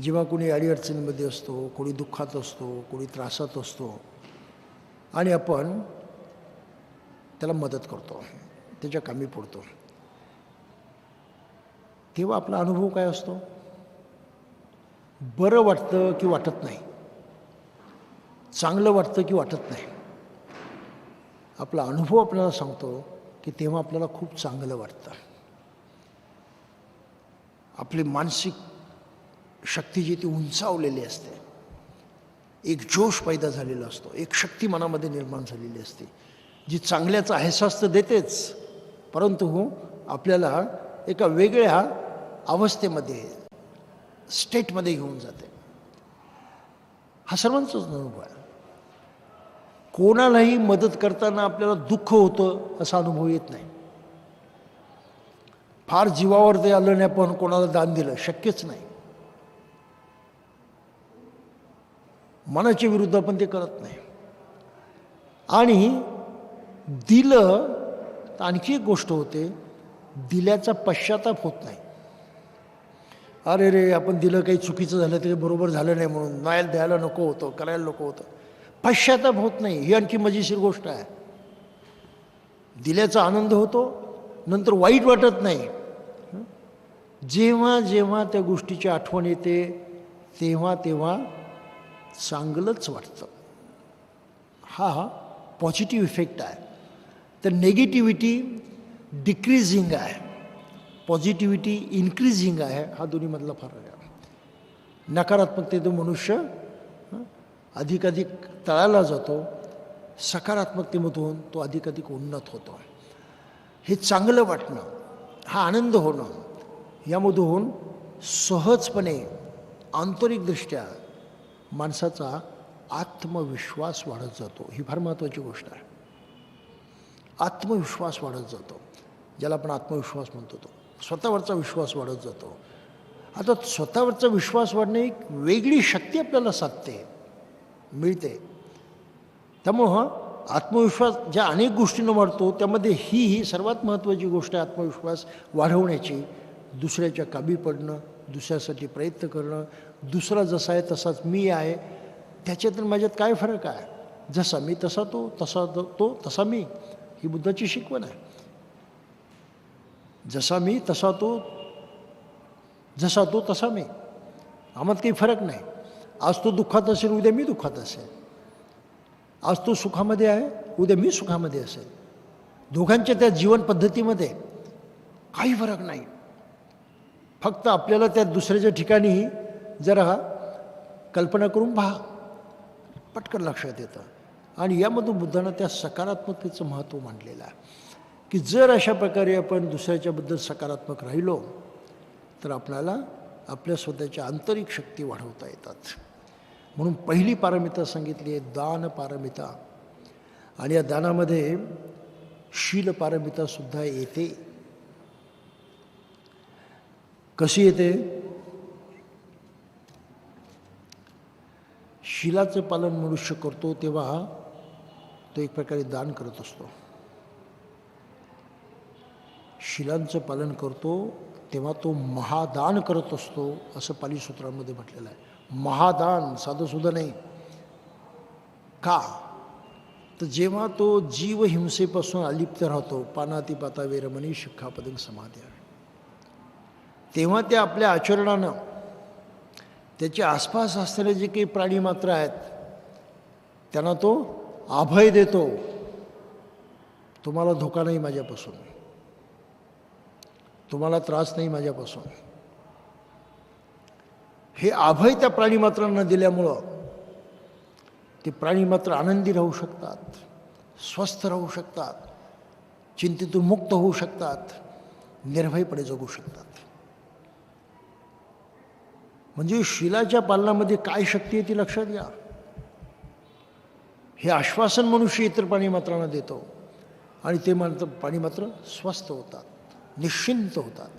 जेव्हा कोणी अडीअडचणीमध्ये असतो, कोणी दुःखात असतो, कोणी त्रासात असतो आणि आपण त्याला मदत करतो, त्याच्या कामी पडतो, तेव्हा आपला अनुभव काय असतो? बरं वाटतं की वाटत नाही? चांगलं वाटतं की वाटत नाही? आपला अनुभव आपल्याला सांगतो की तेव्हा आपल्याला खूप चांगलं वाटतं. आपली मानसिक शक्ती जी ती उंचावलेली असते, एक जोश पैदा झालेला असतो, एक शक्ती मनामध्ये निर्माण झालेली असते, जी चांगल्याचा अहसास तर देतेच, परंतु आपल्याला एका वेगळ्या अवस्थेमध्ये, स्टेटमध्ये घेऊन जाते. हा सर्वांचाच अनुभव आहे. कोणालाही मदत करताना आपल्याला दुःख होतं असा अनुभव येत नाही. फार जीवावर ते आलं नाही पण कोणाला दान दिलं, शक्यच नाही. मनाच्या विरुद्ध आपण ते करत नाही. आणि दिलं तर आणखी एक गोष्ट होते, दिल्याचा पश्चाताप होत नाही. अरे रे, आपण दिलं, काही चुकीचं झालं, ते बरोबर झालं नाही म्हणून नाही द्यायला नको होतं, करायला नको होतं, पश्चाताप होत नाही. ही आणखी मजेशीर गोष्ट आहे. दिल्याचा आनंद होतो, नंतर वाईट वाटत नाही. जेव्हा जेव्हा त्या गोष्टीची आठवण येते तेव्हा तेव्हा चांगलंच वाटतं. हा पॉझिटिव्ह इफेक्ट आहे. तर नेगेटिव्हिटी डिक्रीजिंग आहे, पॉझिटिव्हिटी इन्क्रीजिंग आहे. हा दोन्हीमधला फरक आहे. नकारात्मकतेतून मनुष्य अधिकाधिक तळाला जातो, सकारात्मकतेमधून तो अधिकाधिक उन्नत होतो. हे चांगलं वाटणं, हा आनंद होणं, यामधून सहजपणे आंतरिकदृष्ट्या माणसाचा आत्मविश्वास वाढत जातो. ही फार महत्त्वाची गोष्ट आहे. आत्मविश्वास वाढत जातो, ज्याला आपण आत्मविश्वास म्हणतो, तो स्वतःवरचा विश्वास वाढत जातो. आता स्वतःवरचा विश्वास वाढणे एक वेगळी शक्ती आपल्याला साधते, मिळते. त्यामुळं आत्मविश्वास ज्या अनेक गोष्टींना वाढतो त्यामध्ये ही सर्वात महत्त्वाची गोष्ट आहे. आत्मविश्वास वाढवण्याची, दुसऱ्याच्या कामी पडणं, दुसऱ्यासाठी प्रयत्न करणं. दुसरा जसा आहे तसाच मी आहे, त्याच्यात माझ्यात काय फरक आहे? जसा मी तसा तो, तसा तो तसा मी. ही बुद्धाची शिकवण आहे. जसा मी तसा तो, जसा तो तसा मी. आम्हाला काही फरक नाही. आज तो दुःखात असेल, उद्या मी दुःखात असेल. आज तो सुखामध्ये आहे, उद्या मी सुखामध्ये असेल. दोघांच्या त्या जीवन पद्धतीमध्ये काही फरक नाही. फक्त आपल्याला त्या दुसऱ्याच्या ठिकाणी जरा कल्पना करून पहा, पटकन लक्षात येतं. आणि यामधून बुद्धानं त्या सकारात्मकतेचं महत्त्व मांडलेलं आहे की जर अशा प्रकारे आपण दुसऱ्याच्याबद्दल सकारात्मक राहिलो तर आपल्याला आपल्या स्वतःच्या आंतरिक शक्ती वाढवता येतात. म्हणून पहिली पारमिता सांगितली आहे, दान पारमिता. आणि या दानामध्ये शील पारमितासुद्धा येते. कशी येते? शीलाचं पालन मनुष्य करतो तेव्हा तो एक प्रकारे दान करत असतो. शीलांचं पालन करतो तेव्हा तो महादान करत असतो, असं पाली सूत्रांमध्ये म्हटलेलं आहे. महादान साधंसुद्धा नाही. का? तर जेव्हा तो जीवहिंसेपासून अलिप्त राहतो, पानातिपाता वेरमणी शिक्षापदं समाध्या, तेव्हा ते आपल्या आचरणानं त्याच्या आसपास असणारे जे काही प्राणी मात्र आहेत त्यांना तो अभय देतो. तुम्हाला धोका नाही माझ्यापासून, तुम्हाला त्रास नाही माझ्यापासून. हे अभय त्या प्राणीमात्रांना दिल्यामुळं ते प्राणीमात्र आनंदी राहू शकतात, स्वस्थ राहू शकतात, चिंतेतून मुक्त होऊ शकतात, निर्भयपणे जगू शकतात. म्हणजे शीलाच्या पालनामध्ये काय शक्ती आहे ती लक्षात घ्या. हे आश्वासन मनुष्य इतर प्राणीमात्रांना देतो आणि ते मात्र प्राणीमात्र स्वस्थ होतात, निश्चिंत होतात.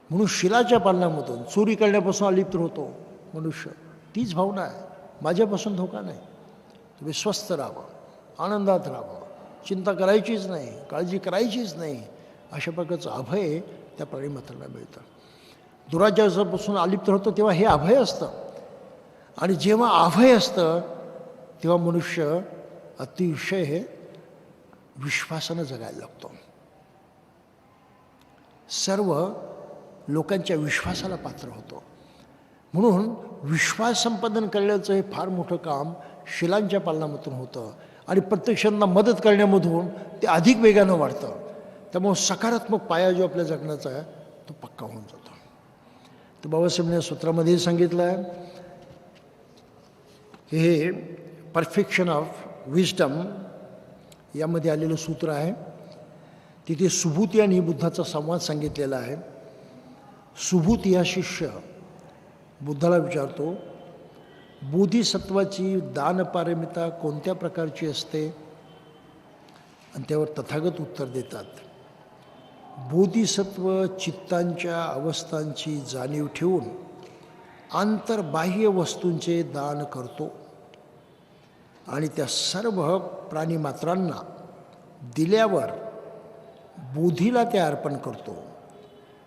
म्हणून शीलाच्या पालनामधून चोरी करण्यापासून अलिप्त होतो मनुष्य. तीच भावना आहे, माझ्यापासून धोका नाही, तुम्ही स्वस्थ राहावं, आनंदात राहावं, चिंता करायचीच नाही, काळजी करायचीच नाही, अशा प्रकारचं अभय त्या प्राणीमात्रांना मिळतं. दुराचारापासून अलिप्त होतो तेव्हा हे अभय असतं. आणि जेव्हा अभय असतं तेव्हा मनुष्य अतिशय विश्वासानं जगायला लागतो. सर्व लोकांच्या विश्वासाला पात्र होतो. म्हणून विश्वास संपादन करण्याचं हे फार मोठं काम शिलांच्या पालनामधून होतं आणि प्रत्यक्षांना मदत करण्यामधून ते अधिक वेगानं वाढतं. त्यामुळे सकारात्मक पाया जो आपल्या जगण्याचा आहे तो पक्का होऊन जातो. तर बाबासाहेबांनी सूत्रामध्ये सांगितलं आहे हे परफेक्शन ऑफ विजडम यामध्ये आलेलं सूत्र आहे. तिथे सुभूती आणि बुद्धाचा संवाद सांगितलेला आहे. सुभूती हा शिष्य बुद्धाला विचारतो, बोधिसत्वाची दानपारमिता कोणत्या प्रकारची असते? आणि त्यावर तथागत उत्तर देतात, बोधिसत्व चित्तांच्या अवस्थांची जाणीव ठेवून आंतरबाह्य वस्तूंचे दान करतो आणि त्या सर्व प्राणीमात्रांना दिल्यावर बोधीला ते अर्पण करतो.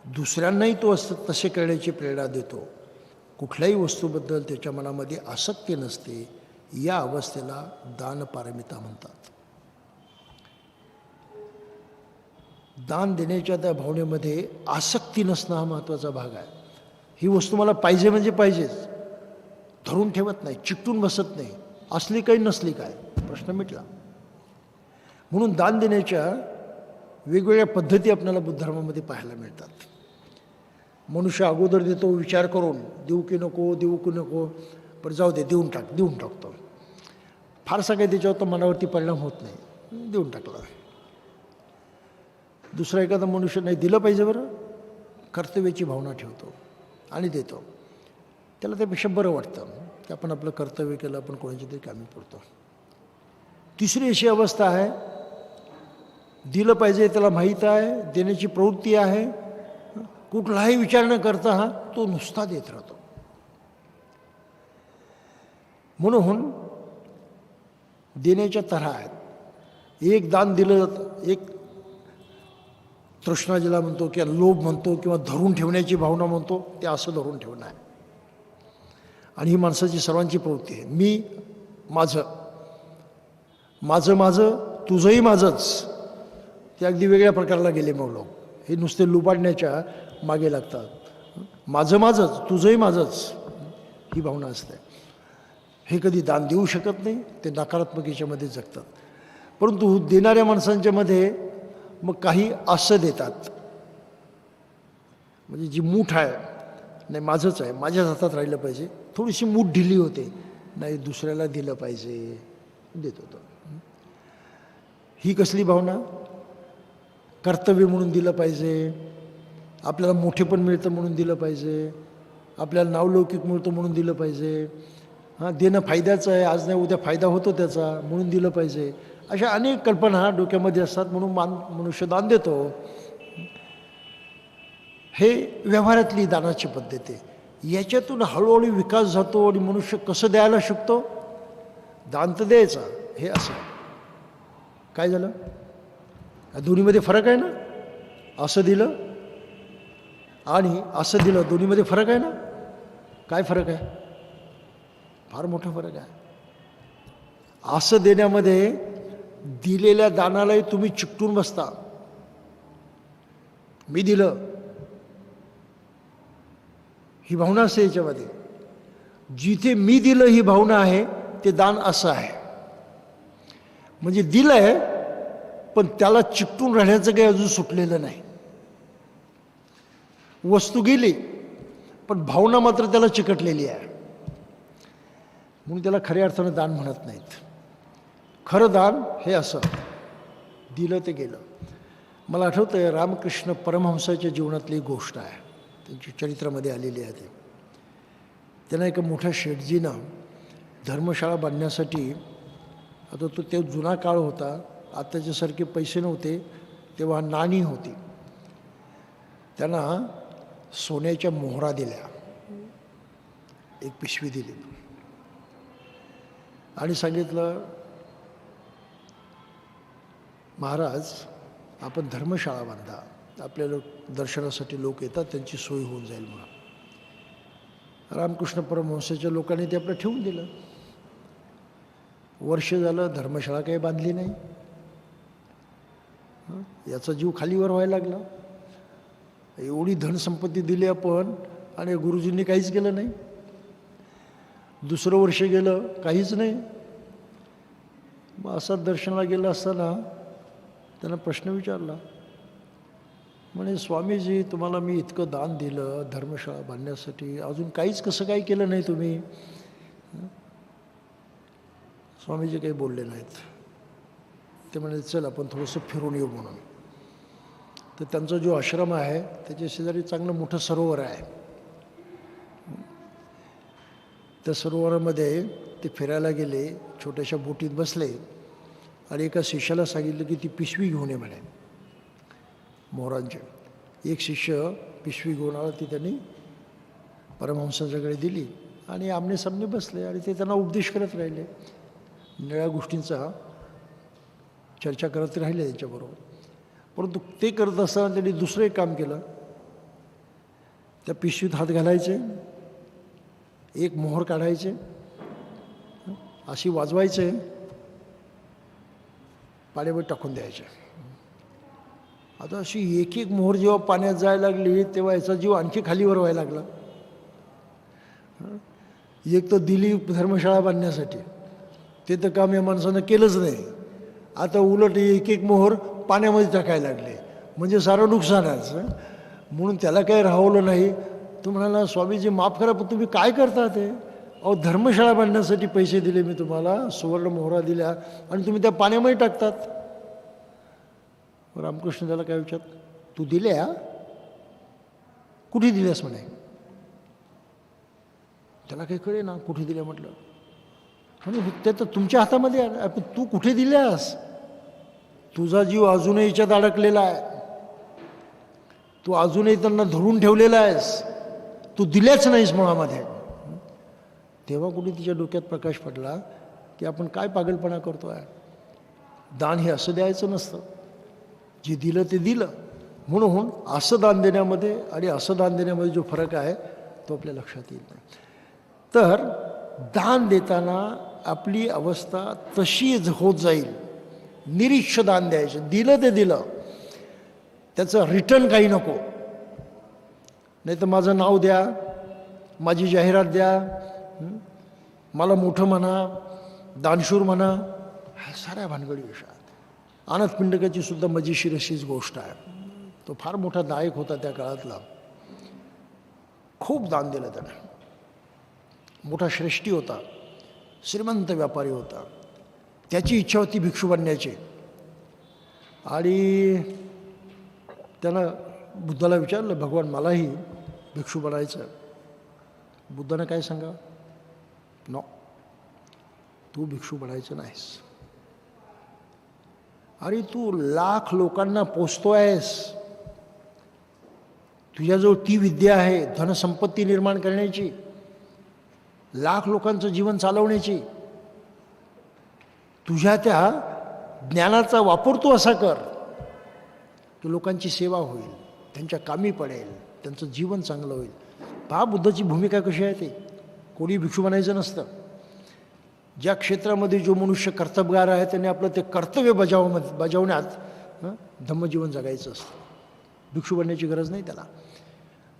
दुसऱ्यांनाही तो तसे करण्याची प्रेरणा देतो. कुठल्याही वस्तूबद्दल त्याच्या मनामध्ये आसक्ती नसते. या अवस्थेला दानपारमिता म्हणतात. दान देण्याच्या त्या भावनेमध्ये आसक्ती नसणं हा महत्त्वाचा भाग आहे. ही वस्तू मला पाहिजे म्हणजे पाहिजेच, धरून ठेवत नाही, चिकटून बसत नाही, असली काही नसली काय, प्रश्न मिटला. म्हणून दान देण्याच्या वेगवेगळ्या पद्धती आपल्याला बुद्ध धर्मामध्ये पाहायला मिळतात. मनुष्य अगोदर देतो विचार करून, देऊ की नको देऊ की नको, पण जाऊ दे देऊन टाकतो. फारसा काही त्याच्यावर तर मनावरती परिणाम होत नाही, देऊन टाकला. दुसरा एखादा मनुष्य नाही दिलं पाहिजे बरं, कर्तव्याची भावना ठेवतो आणि देतो. त्याला त्यापेक्षा बरं वाटतं की आपण आपलं कर्तव्य केलं, आपण कोणाची तरी कामी पडतो. तिसरी अशी अवस्था आहे, दिलं पाहिजे त्याला माहीत आहे, देण्याची प्रवृत्ती आहे, कुठलाही विचार न करता तो नुसता देत राहतो. म्हणून देण्याच्या तऱ्हा आहेत. एक दान दिलं, एक तृष्णा जिला म्हणतो किंवा लोभ म्हणतो किंवा धरून ठेवण्याची भावना म्हणतो, ते असं धरून ठेवणं आहे. आणि ही माणसाची सर्वांची प्रवृत्ती आहे. मी माझं माझं माझं तुझंही माझंच, ते अगदी वेगळ्या प्रकारला गेले. मग लोक हे नुसते लुबाडण्याच्या मागे लागतात. माझं माझंच तुझंही माझंच ही भावना असते. हे कधी दान देऊ शकत नाही, ते नकारात्मक याच्यामध्ये जगतात. परंतु देणाऱ्या माणसांच्या मध्ये मग काही असं देतात, म्हणजे जी मूठ आहे, नाही माझंच आहे, माझ्याच हातात राहिलं पाहिजे, थोडीशी मूठ ढिली होते, नाही दुसऱ्याला दिलं पाहिजे, देत होतं. ही कसली भावना? कर्तव्य म्हणून दिलं पाहिजे, आपल्याला मोठेपण मिळतं म्हणून दिलं पाहिजे, आपल्याला नावलौकिक मिळतं म्हणून दिलं पाहिजे, देणं फायद्याचं आहे, आज नाही उद्या फायदा होतो त्याचा म्हणून दिलं पाहिजे. अशा अनेक कल्पना डोक्यामध्ये असतात. म्हणून मनुष्य दान देतो. हे व्यवहारातली दानाची पद्धत आहे. याच्यातून हळूहळू विकास जातो आणि मनुष्य कसं द्यायला शिकतो. दान तर द्यायचा, हे असं काय झालं, दोन्हीमध्ये फरक आहे ना. असं दिलं आणि असं दिलं, दोन्हीमध्ये फरक आहे ना. काय फरक आहे? फार मोठा फरक आहे. असं देण्यामध्ये दिलेल्या दानालाही तुम्ही चिकटून बसता. मी दिलं ही भावना असते याच्यामध्ये. जिथे मी दिलं ही भावना आहे ते दान असं आहे. म्हणजे दिलंय पण त्याला चिकटून राहण्याचं काही अजून सुटलेलं नाही. वस्तू गेली पण भावना मात्र त्याला चिकटलेली आहे. म्हणून त्याला खऱ्या अर्थानं दान म्हणत नाहीत. खरं दान हे असं, दिलं ते गेलं. मला आठवतं आहे रामकृष्ण परमहंसाच्या जीवनातली गोष्ट आहे, त्यांची चरित्रामध्ये आलेली आहे. त्यांना एका मोठ्या शेठजीनं धर्मशाळा बांधण्यासाठी, आता तो ते जुना काळ होता, आताच्यासारखे पैसे नव्हते, तेव्हा नाणी होती, त्यांना सोन्याच्या मोहरा दिल्या, एक पिशवी दिली आणि सांगितलं, महाराज आपण धर्मशाळा बांधा आपल्याला दर्शनासाठी लोक येतात, त्यांची सोय होऊन जाईल म्हणून. रामकृष्ण परमहंसाच्या लोकांनी ते आपलं ठेवून दिलं. वर्ष झालं धर्मशाळा काही बांधली नाही. याचा जीव खालीवर व्हायला लागला. एवढी धनसंपत्ती दिली आपण आणि गुरुजींनी काहीच केलं नाही. दुसरं वर्ष गेलं, काहीच नाही. मग असा दर्शनाला गेला असताना त्यांना प्रश्न विचारला, म्हणे स्वामीजी तुम्हाला मी इतकं दान दिलं धर्मशाळा बांधण्यासाठी, अजून काहीच कसं काही केलं नाही तुम्ही? स्वामीजी काही बोलले नाहीत. ते म्हणे चल आपण थोडंसं फिरून येऊ म्हणून. तर त्यांचा जो आश्रम आहे त्याच्या शेजारी चांगलं मोठं सरोवर आहे. त्या सरोवरामध्ये ते फिरायला गेले, छोट्याशा बोटीत बसले आणि एका शिष्याला सांगितलं की ती पिशवी घेऊन ये म्हणे मोहरांची. एक शिष्य पिशवी घेऊन आला, ती त्यांनी परमहंसाच्याकडे दिली आणि आमनेसामने बसले आणि ते त्यांना उपदेश करत राहिले. निळ्या गोष्टींचा चर्चा करत राहिले त्यांच्याबरोबर. परंतु ते करत असताना त्यांनी दुसरं एक काम केलं. त्या पिशवीत हात घालायचे, एक मोहर काढायचे, अशी वाजवायचे, पाण्यामध्ये टाकून द्यायचे. आता अशी एक एक मोहर जेव्हा पाण्यात जायला लागली तेव्हा याचा जीव आणखी खालीवर व्हायला लागला. एक तर दिली धर्मशाळा बांधण्यासाठी, ते तर काम या माणसानं केलंच नाही. आता उलट एक एक मोहर पाण्यामध्ये टाकायला लागले, म्हणजे सारं नुकसानच. म्हणून त्याला काही राहवलं नाही. तो म्हणाला स्वामीजी माफ करा, पण तुम्ही काय करता ते? अहो धर्मशाळा बांधण्यासाठी पैसे दिले मी तुम्हाला, सुवर्ण मोहरा दिल्या आणि तुम्ही त्या पाण्यामध्ये टाकतात. रामकृष्ण त्याला काय विचारत, तू दिल्या? कुठे दिल्यास म्हणे. त्याला काही कळे ना कुठे दिल्या म्हटलं. म्हणजे ते तर तुमच्या हातामध्ये आहे, पण तू कुठे दिल्यास? तुझा जीव अजूनही याच्यात अडकलेला आहे, तू अजूनही त्यांना धरून ठेवलेला आहेस, तू दिल्याच नाहीस मुळामध्ये. तेव्हा कुठे तिच्या डोक्यात प्रकाश पडला की आपण काय पागलपणा करतो आहे. दान हे असं द्यायचं नसतं, जे दिलं ते दिलं. म्हणून असं दान देण्यामध्ये आणि असं दान देण्यामध्ये जो फरक आहे तो आपल्या लक्षात येत नाही. तर दान देताना आपली अवस्था तशी होत जाईल. निरीक्ष दान द्यायचं, दिलं ते दिलं, त्याचं रिटर्न काही नको. नाही तर माझं नाव द्या, माझी जाहिरात द्या, मला मोठं म्हणा, दानशूर म्हणा, ह्या साऱ्या भानगडी विषयात. अनाथ पिंडकाची सुद्धा मजेशीर अशीच गोष्ट आहे. तो फार मोठा नायक होता त्या काळातला, खूप दान दिलं त्याने. मोठा श्रेष्ठी होता, श्रीमंत व्यापारी होता. त्याची इच्छा होती भिक्षू बनण्याची आणि त्यानं बुद्धाला विचारलं, भगवान मलाही भिक्षू बनायचं. बुद्धानं काय सांगा, नो, तू भिक्षू बनायचं नाहीस. अरे तू लाख लोकांना पोचतोयस, तुझ्याजवळ ती विद्या आहे धनसंपत्ती निर्माण करण्याची, लाख लोकांचं जीवन चालवण्याची. तुझ्या त्या ज्ञानाचा वापर तू असा कर की लोकांची सेवा होईल, त्यांच्या कामी पडेल, त्यांचं जीवन चांगलं होईल. पहा बुद्धाची भूमिका कशी आहे. ते कोणी भिक्षू बनायचं नसतं. ज्या क्षेत्रामध्ये जो मनुष्य कर्तबगार आहे त्याने आपलं ते कर्तव्य बजावण्यात धम्मजीवन जगायचं असतं. भिक्षू बनण्याची गरज नाही त्याला.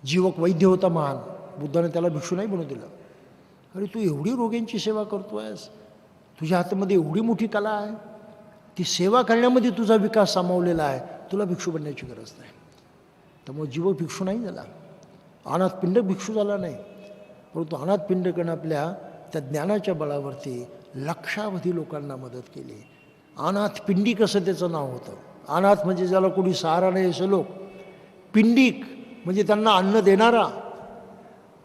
जीवक वैद्य होता महान, बुद्धाने त्याला भिक्षू नाही बनवू दिलं. अरे तू एवढी रोग्यांची सेवा करतो आहेस, तुझ्या हातामध्ये एवढी मोठी कला आहे, ती सेवा करण्यामध्ये तुझा विकास सामावलेला आहे, तुला भिक्षू बनण्याची गरज नाही. त्यामुळे जीवक भिक्षू नाही झाला, अनाथ पिंडक भिक्षू झाला नाही. परंतु अनाथ पिंडकानं आपल्या त्या ज्ञानाच्या बळावरती लक्षावधी लोकांना मदत केली. अनाथ पिंडिक असं त्याचं नाव होतं. अनाथ म्हणजे ज्याला कोणी सहारा नाही असे लोक, पिंडिक म्हणजे त्यांना अन्न देणारा.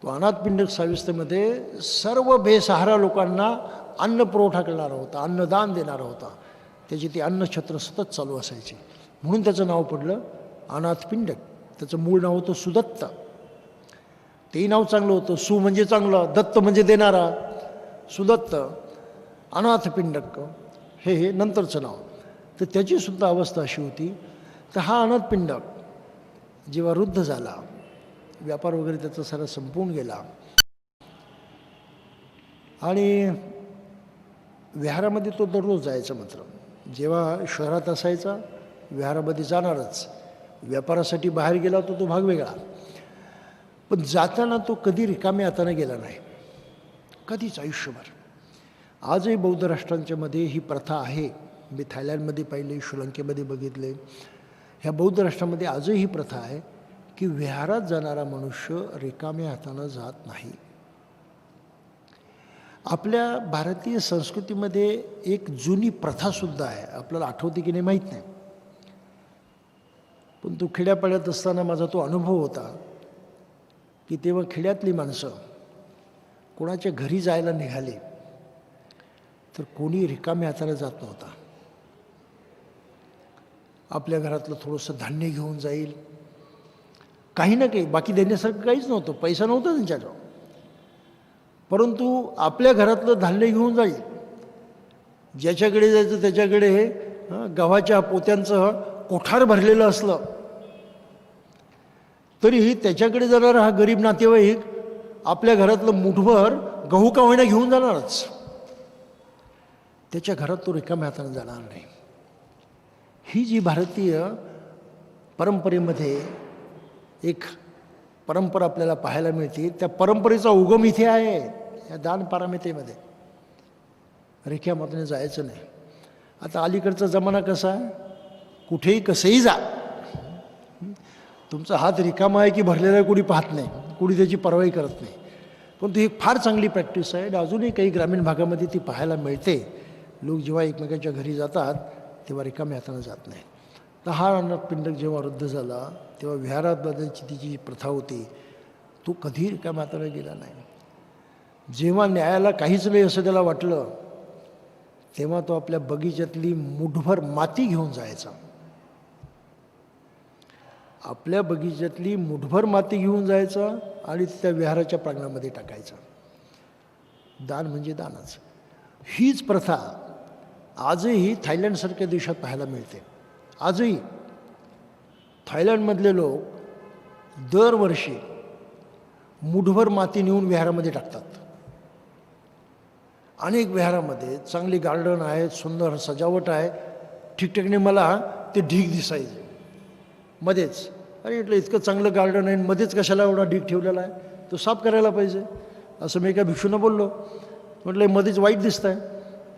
तो अनाथ पिंडक साविस्तेमध्ये सर्व बेसहारा लोकांना अन्न पुरवठा करणारा होता, अन्नदान देणारा होता. त्याची ती अन्नछत्र सतत चालू असायची. म्हणून त्याचं नाव पडलं अनाथ पिंडक. त्याचं मूळ नाव होतं सुदत्त. तेही नाव चांगलं होतं. सु म्हणजे चांगलं, दत्त म्हणजे देणारा. सुदत्त, अनाथ पिंडक हे नंतरचं नाव. तर त्याचीसुद्धा अवस्था अशी होती. तर हा अनाथ पिंडक जेव्हा वृद्ध झाला, व्यापार वगैरे त्याचा सारा संपून गेला आणि विहारामध्ये तो दररोज जायचा. मात्र जेव्हा शहरात असायचा विहारामध्ये जाणारच, व्यापारासाठी बाहेर गेला होता तो भाग वेगळा. पण जाताना तो कधी रिकाम्या हाताने गेला नाही, कधीच आयुष्यभर. आजही बौद्ध राष्ट्रांच्यामध्ये ही प्रथा आहे. मी थायलंडमध्ये पाहिले, श्रीलंकेमध्ये बघितले. ह्या बौद्ध राष्ट्रामध्ये आजही ही प्रथा आहे की विहारात जाणारा मनुष्य रिकाम्या हातानं जात नाही. आपल्या भारतीय संस्कृतीमध्ये एक जुनी प्रथासुद्धा आहे, आपल्याला आठवते की नाही माहीत नाही, पण तो खेड्यापाड्यात असताना माझा तो अनुभव होता की तेव्हा खेड्यातली माणसं कोणाच्या घरी जायला निघाले तर कोणी रिकाम्या हाताने जात नव्हता. आपल्या घरातलं थोडंसं धान्य घेऊन जाईल, काही ना काही, बाकी देण्यासारखं काहीच नव्हतं, पैसा नव्हता त्यांच्याजवळ, परंतु आपल्या घरातलं धान्य घेऊन जाईल. ज्याच्याकडे जायचं त्याच्याकडे गव्हाच्या पोत्यांचं कोठार भरलेलं असलं तरीही त्याच्याकडे जाणारा हा गरीब नातेवाईक आपल्या घरातलं मुठभर गहू का होईना घेऊन जाणारच. त्याच्या घरात तो रिकाम्या हाताने जाणार नाही. ही जी भारतीय परंपरेमध्ये एक परंपरा आपल्याला पाहायला मिळते, त्या परंपरेचा उगम इथे आहे, या दान पारमितेमध्ये. रिकाम्या हाताने जायचं नाही. आता अलीकडचा जमाना कसा आहे, कुठेही कसंही जा, तुमचा हात रिकामा आहे की भरलेला आहे कोणी पाहत नाही, कोणी त्याची परवाई करत नाही. पण ती एक फार चांगली प्रॅक्टिस आहे. अजूनही काही ग्रामीण भागामध्ये ती पाहायला मिळते. लोक जेव्हा एकमेकांच्या घरी जातात तेव्हा रिकाम्या हाताने जात नाही. तर हा अनाथपिंडक जेव्हा वृद्ध झाला तेव्हा विहारात बदलायची तिची जी प्रथा होती तो कधी रिकाम्या हाताने गेला नाही. जेव्हा न्यायाला काहीच नाही असं त्याला वाटलं तेव्हा तो आपल्या बगीच्यातली मुठभर माती घेऊन जायचा. आपल्या बगीच्यातली मुठभर माती घेऊन जायचा आणि त्या विहाराच्या प्रांगणामध्ये टाकायचा. दान म्हणजे दानच. हीच प्रथा आजही थायलंडसारख्या देशात पाहायला मिळते. आजही थायलंडमधले लोक दरवर्षी मुठभर माती नेऊन विहारामध्ये टाकतात. अनेक विहारामध्ये चांगली गार्डन आहेत, सुंदर सजावट आहे. ठिकठिकाणी मला ते ढीग दिसायचे मध्येच. अरे म्हटलं इतकं चांगलं गार्डन आहे, मध्येच कशाला एवढा ढीग ठेवलेला आहे, तो साफ करायला पाहिजे. असं मी एका भिक्षूंना बोललो. म्हटलं मध्येच वाईट दिसत आहे.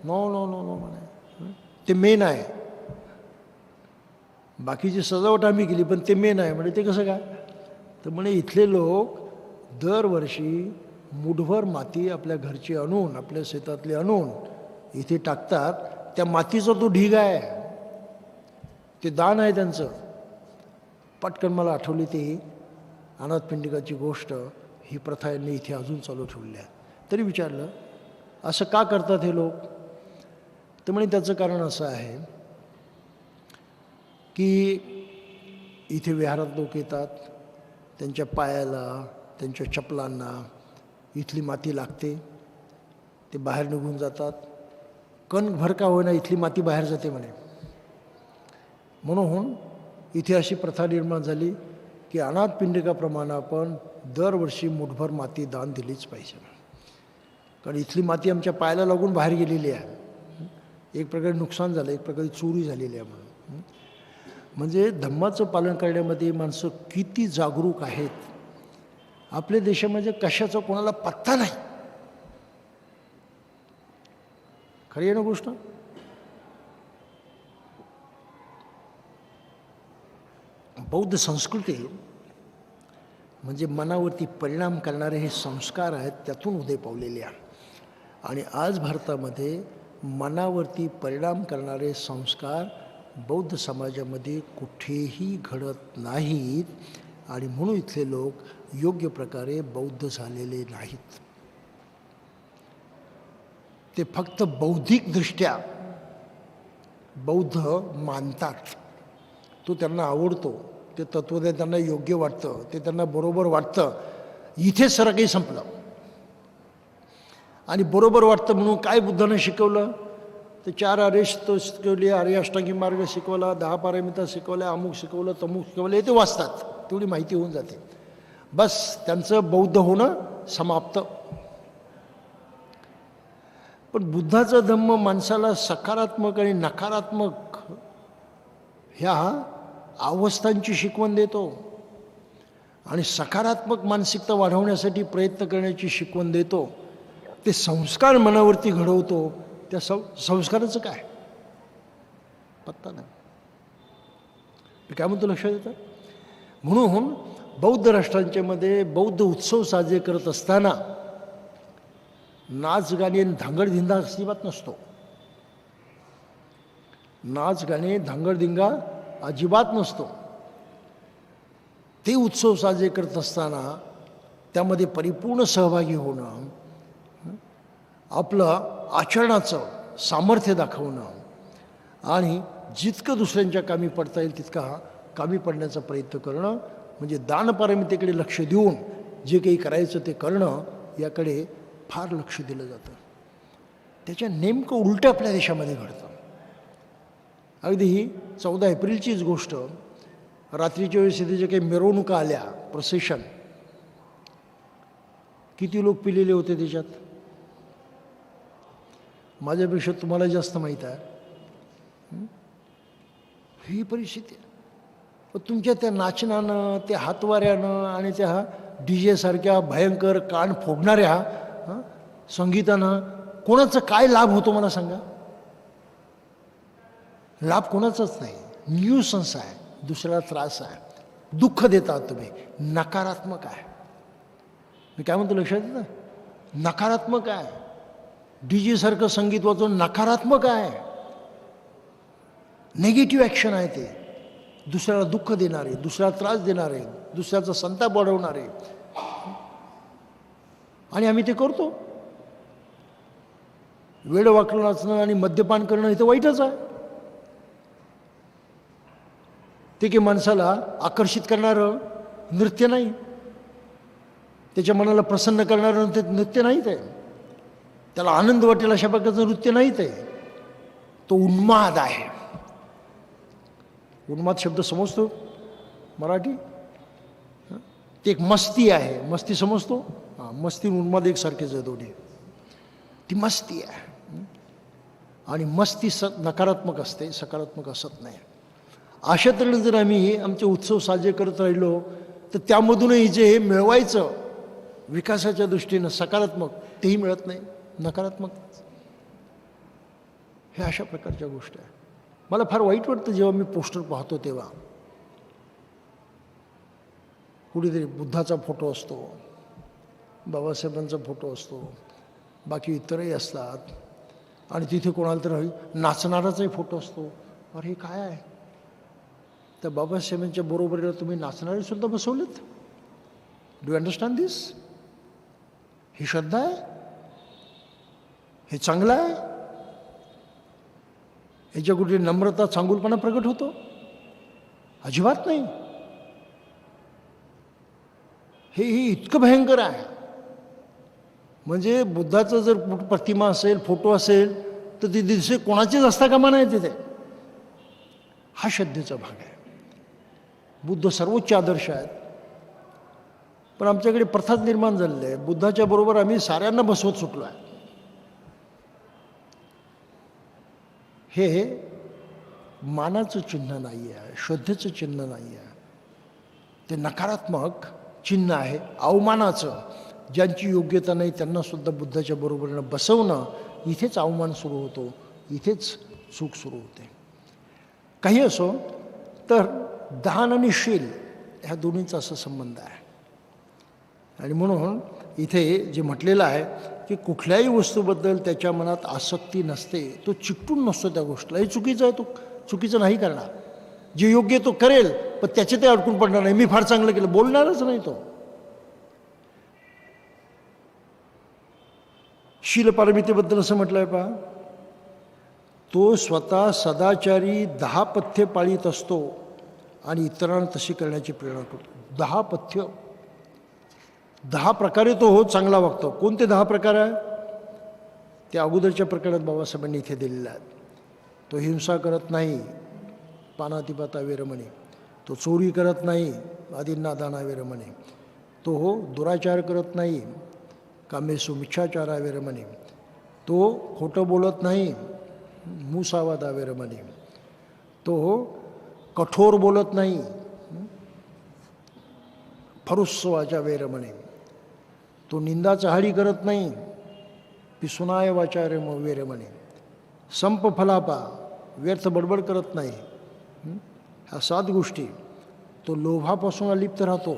नो नो नो नो म्हणे, ते मेन आहे, बाकीची सजावट आम्ही केली पण ते मेन आहे. म्हणजे ते कसं काय? तर म्हणे इथले लोक दरवर्षी मुठभर माती आपल्या घरची आणून, आपल्या शेतातली आणून इथे टाकतात. त्या मातीचा तो ढीग आहे, ते दान आहे त्यांचं. पटकन मला आठवली ती अनाथपिंडिकाची गोष्ट. ही प्रथा यांनी इथे अजून चालू ठेवली आहे. तरी विचारलं असं का करतात हे लोक? तर म्हणे त्याचं कारण असं आहे की इथे विहारात लोक येतात, त्यांच्या पायाला, त्यांच्या चपलांना इथली माती लागते, ते बाहेर निघून जातात. कणभर का होईना इथली माती बाहेर जाते म्हणे. म्हणून इथे अशी प्रथा निर्माण झाली की अनाथपिंडिकाप्रमाणे आपण दरवर्षी मुठभर माती दान दिलीच पाहिजे. कारण इथली माती आमच्या पायाला लागून बाहेर गेलेली आहे. एक प्रकारे नुकसान झालं, एक प्रकारे चोरी झालेली आहे. म्हणून म्हणजे धम्माचं पालन करण्यामध्ये माणसं किती जागरूक आहेत. आपल्या देशामध्ये कशाचा कोणाला पत्ता नाही. खरी आहे ना गोष्ट? बौद्ध संस्कृती म्हणजे मनावरती परिणाम करणारे हे संस्कार आहेत, त्यातून उदय पावलेले आहे. आणि आज भारतामध्ये मनावरती परिणाम करणारे संस्कार बौद्ध समाजामध्ये कुठेही घडत नाहीत. आणि म्हणून इथले लोक योग्य प्रकारे बौद्ध झालेले नाहीत. ते फक्त बौद्धिकदृष्ट्या बौद्ध मानतात, तो त्यांना आवडतो, ते तत्वज्ञान त्यांना योग्य वाटतं, ते त्यांना बरोबर वाटतं. इथेच सगळं काही संपलं. आणि बरोबर वाटतं म्हणून काय बुद्धानं शिकवलं? तर 4 आर्य तो शिकवली, आर्य अष्टांगी मार्ग शिकवला, 10 पारमिता शिकवल्या, अमुक शिकवलं, तमुक शिकवलं, हे ते वाचतात. तेवढी माहिती होऊन जाते. बस त्यांचं बौद्ध होणं समाप्त. पण बुद्धाचा धम्म माणसाला सकारात्मक आणि नकारात्मक ह्या अवस्थांची शिकवण देतो आणि सकारात्मक मानसिकता वाढवण्यासाठी प्रयत्न करण्याची शिकवण देतो. ते संस्कार मनावरती घडवतो. त्या संस्काराचं काय पत्ता नाही. मी काय म्हणतो लक्षात येतं. म्हणून बौद्ध राष्ट्रांच्या मध्ये बौद्ध उत्सव साजरे करत असताना नाच गाणे धांगडधिंगा अजिबात नसतो. नाच गाणे धांगडधिंगा अजिबात नसतो. ते उत्सव साजरे करत असताना त्यामध्ये परिपूर्ण सहभागी होणं, आपलं आचरणाचं सामर्थ्य दाखवणं आणि जितकं दुसऱ्यांच्या कामी पडता येईल तितका कामी पडण्याचा प्रयत्न करणं, म्हणजे दानपारमितेकडे लक्ष देऊन जे काही करायचं ते करणं, याकडे फार लक्ष दिलं जातं. त्याच्या नेमकं उलटं आपल्या देशामध्ये घडतं. अगदी ही 14 एप्रिलचीच गोष्ट. रात्रीच्या वेळेस इथे जे काही मिरवणुका आल्या, प्रोसेशन, किती लोक पिलेले होते त्याच्यात माझ्यापेक्षा तुम्हाला जास्त माहीत आहे. ही परिस्थिती आहे. पण तुमच्या त्या नाचण्यानं, त्या हातवाऱ्यानं आणि त्या DJ सारख्या भयंकर कान फोडणाऱ्या संगीतानं कोणाचा काय लाभ होतो मला सांगा. लाभ कोणाचाच नाही. न्यूसन्स आहे, दुसऱ्याला त्रास आहे, दुःख देतात तुम्ही. नकारात्मक आहे. मी काय म्हणतो लक्षात येतं. नकारात्मक आहे. DJ सारखं संगीत वाजवून नकारात्मक आहे. नेगेटिव्ह ॲक्शन आहे ते. दुसऱ्याला दुःख देणारे, दुसऱ्याला त्रास देणारे, दुसऱ्याचा संताप वाढवणारे. आणि आम्ही ते करतो. वेड वाकडं नाचणं आणि मद्यपान करणं हे तर वाईटच आहे. ते की माणसाला आकर्षित करणारं नृत्य नाही. त्याच्या मनाला प्रसन्न करणारं ते नृत्य नाही. ते त्याला आनंद वाटेल अशा प्रकारचं नृत्य नाही. ते तो उन्माद आहे. उन्माद शब्द समजतो मराठी. ते एक मस्ती आहे. मस्ती समजतो. हां, मस्ती उन्माद एकसारखेच आहे दोन्ही. ती मस्ती आहे. आणि मस्ती नकारात्मक असते, सकारात्मक असत नाही. अशा तऱ्हेने जर आम्ही आमचे उत्सव साजरे करत राहिलो तर त्यामधूनही जे मिळवायचं विकासाच्या दृष्टीनं सकारात्मक, तेही मिळत नाही. नकारात्मक. हे अशा प्रकारच्या गोष्टी आहेत. मला फार वाईट वाटतं जेव्हा मी पोस्टर पाहतो तेव्हा. कुठेतरी बुद्धाचा फोटो असतो, बाबासाहेबांचा फोटो असतो, बाकी इतरही असतात, आणि तिथे कोणाला तरी नाचणाराचाही फोटो असतो. अरे हे काय आहे. त्या बाबासाहेबांच्या बरोबरीला तुम्ही नाचणारे सुद्धा बसवलेत. डू अंडरस्टँड दिस. ही श्रद्धा आहे. हे चांगलं आहे. याच्या कुठे नम्रता, चांगुलपणा प्रकट होतो. अजिबात नाही. हे इतकं भयंकर आहे. म्हणजे बुद्धाचं जर प्रतिमा असेल, फोटो असेल, तर ते दिवसे कोणाचेच असता कामा नाही तिथे. हा श्रद्धेचा भाग आहे. बुद्ध सर्वोच्च आदर्श आहेत. पण आमच्याकडे प्रथाच निर्माण झालेली आहे. बुद्धाच्या बरोबर आम्ही साऱ्यांना बसवत सुटलो आहे. हे मानाचं चिन्ह नाही आहे, श्रद्धेचं चिन्ह नाही आहे. ते नकारात्मक चिन्ह आहे, अवमानाचं. ज्यांची योग्यता नाही त्यांनासुद्धा बुद्धाच्या बरोबरीनं बसवणं, इथेच अवमान सुरू होतो, इथेच चूक सुरू होते. काही असो, तर दान आणि शील ह्या दोन्हींचा असा संबंध आहे. आणि म्हणून इथे जे म्हटलेलं आहे की कुठल्याही वस्तूबद्दल त्याच्या मनात आसक्ती नसते, तो चिकटून नसतो त्या गोष्टीला. हे चुकीचं आहे. तो चुकीचं नाही करणार. जे योग्य तो करेल, पण त्याचे ते अडकून पडणार नाही. मी फार चांगलं केलं बोलणारच नाही तो. शीलपारमितेबद्दल असं म्हटलं आहे पहा, तो स्वतः सदाचारी 10 पथ्य पाळीत असतो आणि इतरांना तशी करण्याची प्रेरणा करतो. 10 पथ्य, 10 प्रकारे तो चांगला वागतो. कोणते 10 प्रकार आहे ते अगोदरच्या प्रकारात बाबासाहेबांनी इथे दिलेले आहेत. तो हिंसा करत नाही, पानातिपाता वेरमणी. तो चोरी करत नाही, आदींना दानाविरमणे. तो दुराचार करत नाही, कामेषु मिच्छाचाराविरमणे. तो खोटं बोलत नाही, मुसावादाविरमणे. तो कठोर बोलत नाही, फरुस्वाचा वेरमणे. तो निंदा चहाडी करत नाही, पिसुनाय वाचार वेरमणे. संप फलापा, व्यर्थ बडबड करत नाही. ह्या 7 गोष्टी. तो लोभापासून अलिप्त राहतो,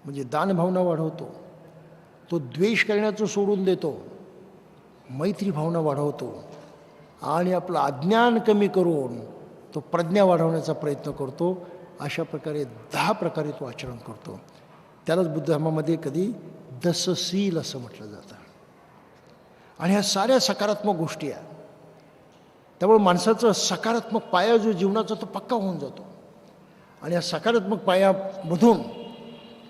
म्हणजे दानभावना वाढवतो. तो द्वेष करण्याचं सोडून देतो, मैत्री भावना वाढवतो. आणि आपलं अज्ञान कमी करून तो प्रज्ञा वाढवण्याचा प्रयत्न करतो. अशा प्रकारे 10 प्रकारे तो आचरण करतो. त्यालाच बुद्ध धर्मामध्ये कधी दसशील असं म्हटलं जातं. आणि ह्या साऱ्या सकारात्मक गोष्टी आहेत. त्यामुळे माणसाचा सकारात्मक पाया जो जीवनाचा तो पक्का होऊन जातो. आणि या सकारात्मक पायामधून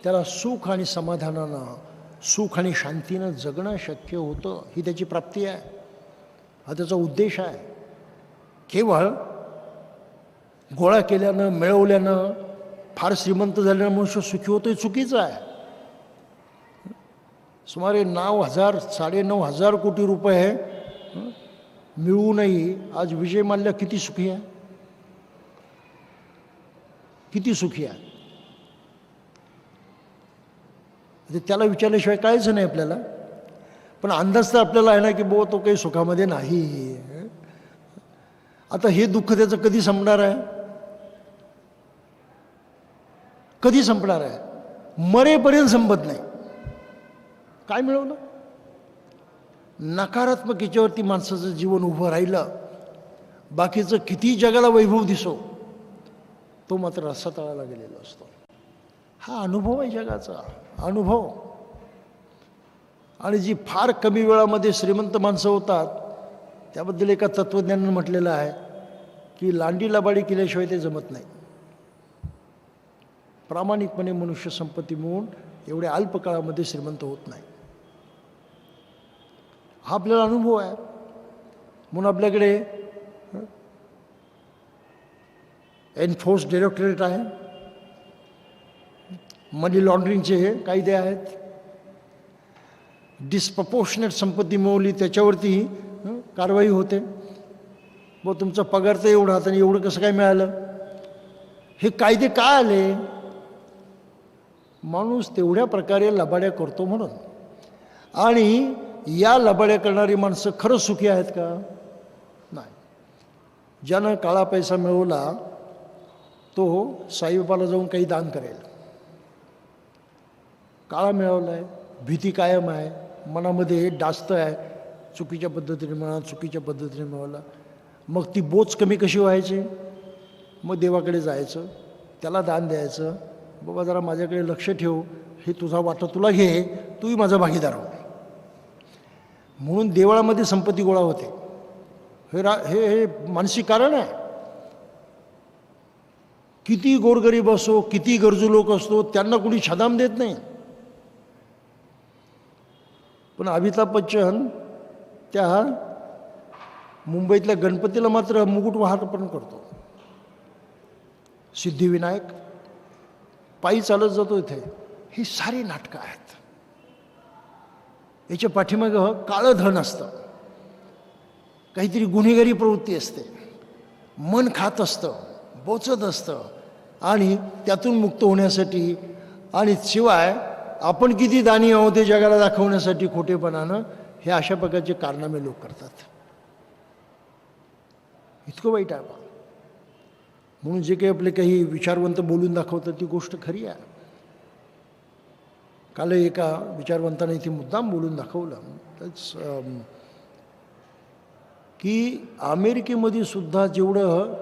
त्याला सुख आणि समाधानानं, सुख आणि शांतीनं जगणं शक्य होतं. ही त्याची प्राप्ती आहे, हा त्याचा उद्देश आहे. केवळ गोळा केल्यानं, मिळवल्यानं, फार श्रीमंत झाल्यानं मनुष्य सुखी होतो, हे चुकीचं आहे. सुमारे 9,000 9,500 कोटी रुपये मिळूनही आज विजय माल्या किती सुखी आहे, किती सुखी आहे. त्याला विचारल्याशिवाय काहीच नाही आपल्याला. पण अंदाज तर आपल्याला आहे ना की तो काही सुखामध्ये नाही. आता हे दुःख त्याचं कधी संपणार आहे, कधी संपणार आहे? मरेपर्यंत संपत नाही. काय मिळवलं? नकारात्मक याच्यावरती माणसाचं जीवन उभं राहिलं. बाकीचं किती जगाला वैभव दिसो, तो मात्र रसातळाला गेलेला असतो. हा अनुभव आहे जगाचा, अनुभव. आणि जी फार कमी वेळामध्ये श्रीमंत माणसं होतात, त्याबद्दल एका तत्त्वज्ञानानं म्हटलेलं आहे की लांडी लबाडी केल्याशिवाय ते जमत नाही. प्रामाणिकपणे मनुष्य संपत्ती मिळून एवढ्या अल्प काळामध्ये श्रीमंत होत नाही. हा आपल्याला अनुभव आहे. म्हणून आपल्याकडे एन्फोर्स डायरेक्टरेट आहे, मनी लॉन्ड्रिंगचे कायदे आहेत. डिस्प्रपोर्शनेट संपत्ती मिळवली त्याच्यावरती कारवाई होते. तुमचा पगार तर एवढा आणि एवढं कसं काय मिळालं? हे कायदे काय आले? माणूस तेवढ्या प्रकारे लबाड्या करतो म्हणून. आणि या लबाड्या करणारी माणसं खरंच सुखी आहेत का? नाही. ज्यानं काळा पैसा मिळवला तो साईबाबाला जाऊन काही दान करेल. काळा मिळवला आहे, भीती कायम आहे, मनामध्ये डास्त आहे, चुकीच्या पद्धतीने मिळाला, चुकीच्या पद्धतीने मिळवला. मग ती बोच कमी कशी व्हायची? मग देवाकडे जायचं, त्याला दान द्यायचं. बाबा जरा माझ्याकडे लक्ष ठेव, हे तुझा वाटा तुला घे, तूही माझा भागीदार हो. म्हणून देवळामध्ये संपत्ती गोळा होते. हे मानसिक कारण आहे. किती गोरगरीब असो, किती गरजू लोक असतो, त्यांना कुणी छदाम देत नाही. पण अमिताभ बच्चन त्या मुंबईतल्या गणपतीला मात्र मुकुट वाहन करतो. सिद्धिविनायक पायी चालत जातो इथे. ही सारी नाटकं आहेत. याच्या पाठीमागं काळं धन असतं, काहीतरी गुन्हेगारी प्रवृत्ती असते, मन खात असतं, बोचत असतं. आणि त्यातून मुक्त होण्यासाठी आणि शिवाय आपण किती दानी आहोत ते जगाला दाखवण्यासाठी खोटेपणानं हे अशा प्रकारचे कारनामे लोक करतात. इतकं वाईट आहे. म्हणून जे काही आपले काही विचारवंत बोलून दाखवतात ती गोष्ट खरी आहे. काल एका विचारवंताने इथे मुद्दाम बोलून दाखवलं की अमेरिकेमध्ये सुद्धा जेवढं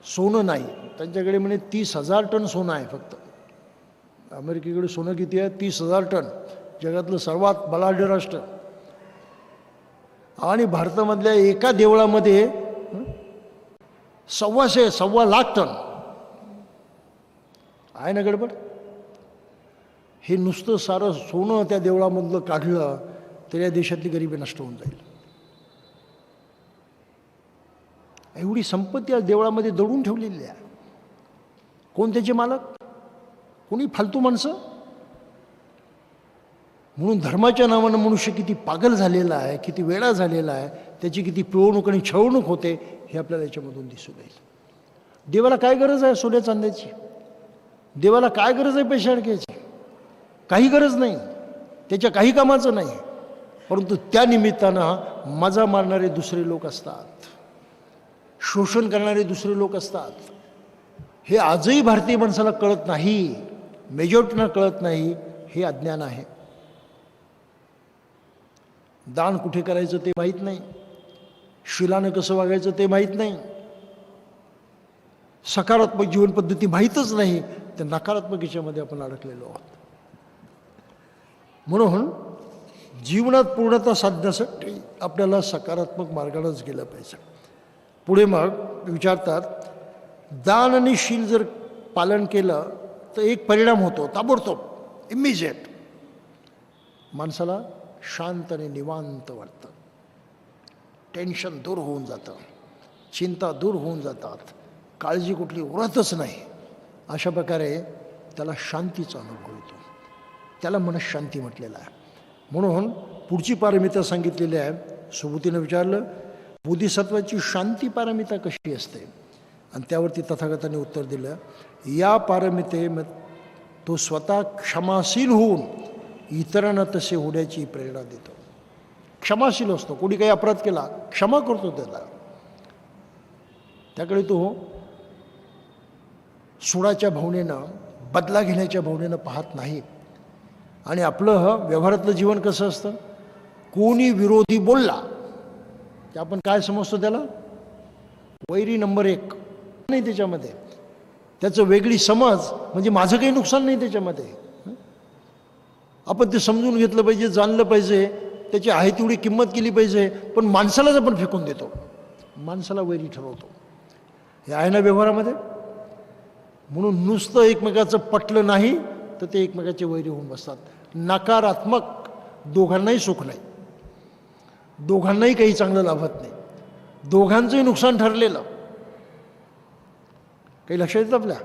सोनं नाही, त्यांच्याकडे म्हणे 30,000 टन सोनं आहे फक्त. अमेरिकेकडे सोनं किती आहे? 30,000 टन. जगातलं सर्वात बलाढ्य राष्ट्र. आणि भारतामधल्या एका देवळामध्ये 1.25 लाख टन आहे ना गडबड. हे नुसतं सारं सोनं त्या देवळामधलं काढलं तर या देशातली गरिबी नष्ट होऊन जाईल. एवढी संपत्ती आज देवळामध्ये दडून ठेवलेली आहे. कोण त्याचे मालक? कोणी फालतू माणसं. म्हणून धर्माच्या नावानं मनुष्य किती पागल झालेला आहे, किती वेडा झालेला आहे, त्याची किती पिळवणूक आणि छळवणूक होते हे आपल्याला याच्यामधून दिसून येईल. देवाला काय गरज आहे सोन्या चांद्याची? देवाला काय गरज आहे पैसे अडक्याची? काही गरज नाही, त्याच्या काही कामाचं नाही. परंतु त्या निमित्तानं मजा मारणारे दुसरे लोक असतात, शोषण करणारे दुसरे लोक असतात. हे आजही भारतीय माणसाला कळत नाही, मेजॉरिटीना कळत नाही. हे अज्ञान आहे. दान कुठे करायचं ते माहीत नाही, शिलानं कसं वागायचं ते माहीत नाही, सकारात्मक जीवनपद्धती माहीतच नाही. तर नकारात्मक याच्यामध्ये आपण अडकलेलो आहोत. म्हणून जीवनात पूर्णता साधण्यासाठी आपल्याला सकारात्मक मार्गानेच गेलं पाहिजे. पुढे मग विचारतात, दान आणि शील जर पालन केलं तर एक परिणाम होतो ताबडतोब, इमिजिएट. माणसाला शांत आणि निवांत वाटतं, टेन्शन दूर होऊन जातं, चिंता दूर होऊन जातात, काळजी कुठली उरतच नाही. अशा प्रकारे त्याला शांतीचा अनुभव होतो. त्याला मनःशांती म्हटलेलं आहे. म्हणून पुढची पारमिता सांगितलेली आहे. सुबुतीनं विचारलं, बोधिसत्वाची शांती पारमिता कशी असते? आणि त्यावरती तथागतांनी उत्तर दिलं, या पारमिते तो स्वतः क्षमाशील होऊन इतरांना तसे होण्याची प्रेरणा देतो. क्षमाशील असतो, कोणी काही अपराध केला क्षमा करतो त्याला, त्याकडे तो सुडाच्या भावनेनं, बदला घेण्याच्या भावनेनं पाहत नाही. आणि आपलं व्यवहारातलं जीवन कसं असतं? कोणी विरोधी बोलला की आपण काय समजतो त्याला? वैरी नंबर 1 नाही त्याच्यामध्ये. त्याचं वेगळी समज म्हणजे माझं काही नुकसान नाही त्याच्यामध्ये. आपण ते समजून घेतलं पाहिजे, जाणलं पाहिजे, त्याची आहे तेवढी किंमत केली पाहिजे. पण माणसालाच आपण फेकून देतो, माणसाला वैरी ठरवतो. हे आहे ना व्यवहारामध्ये. म्हणून नुसतं एकमेकाचं पटलं नाही तर ते एकमेकाचे वैरी होऊन बसतात. नकारात्मक, दोघांनाही सुख नाही, दोघांनाही काही चांगलं लाभत नाही, दोघांचंही नुकसान ठरलेलं. काही लक्षात येतं आपल्या?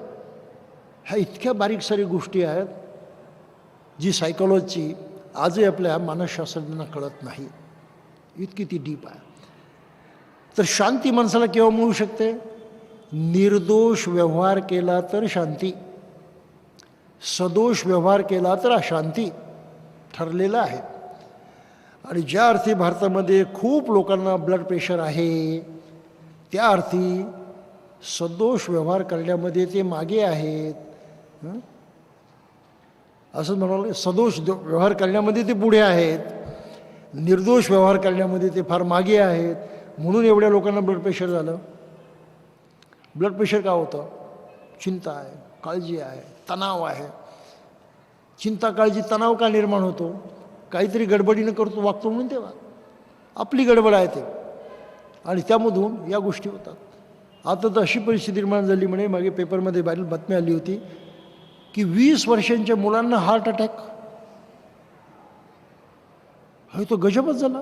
ह्या इतक्या बारीक सारी गोष्टी आहेत जी सायकोलॉजी आजही आपल्या मानसशास्त्रज्ञांना कळत नाही, इतकी ती डीप आहे. तर शांती माणसाला केव्हा मिळू शकते? निर्दोष व्यवहार केला तर शांती, सदोष व्यवहार केला तर अशांती ठरलेलं आहे. आणि ज्या अर्थी भारतामध्ये खूप लोकांना ब्लड प्रेशर आहे, त्या अर्थी सदोष व्यवहार करण्यामध्ये ते मागे आहेत. असं म्हणाल, सदोष व्यवहार करण्यामध्ये ते पुढे आहेत, निर्दोष व्यवहार करण्यामध्ये ते फार मागे आहेत. म्हणून एवढ्या लोकांना ब्लड प्रेशर झालं. ब्लड प्रेशर का होतं? चिंता आहे, काळजी आहे, तणाव आहे. चिंता, काळजी, तणाव का निर्माण होतो? काहीतरी गडबडीनं करतो, वागतो म्हणून. तेव्हा आपली गडबड आहे ते, आणि त्यामधून या गोष्टी होतात. आता तर अशी परिस्थिती निर्माण झाली, म्हणे मागे पेपरमध्ये बातमी आली होती की 20 वर्षांच्या मुलांना हार्ट अटॅक. हा तो गजबच झाला.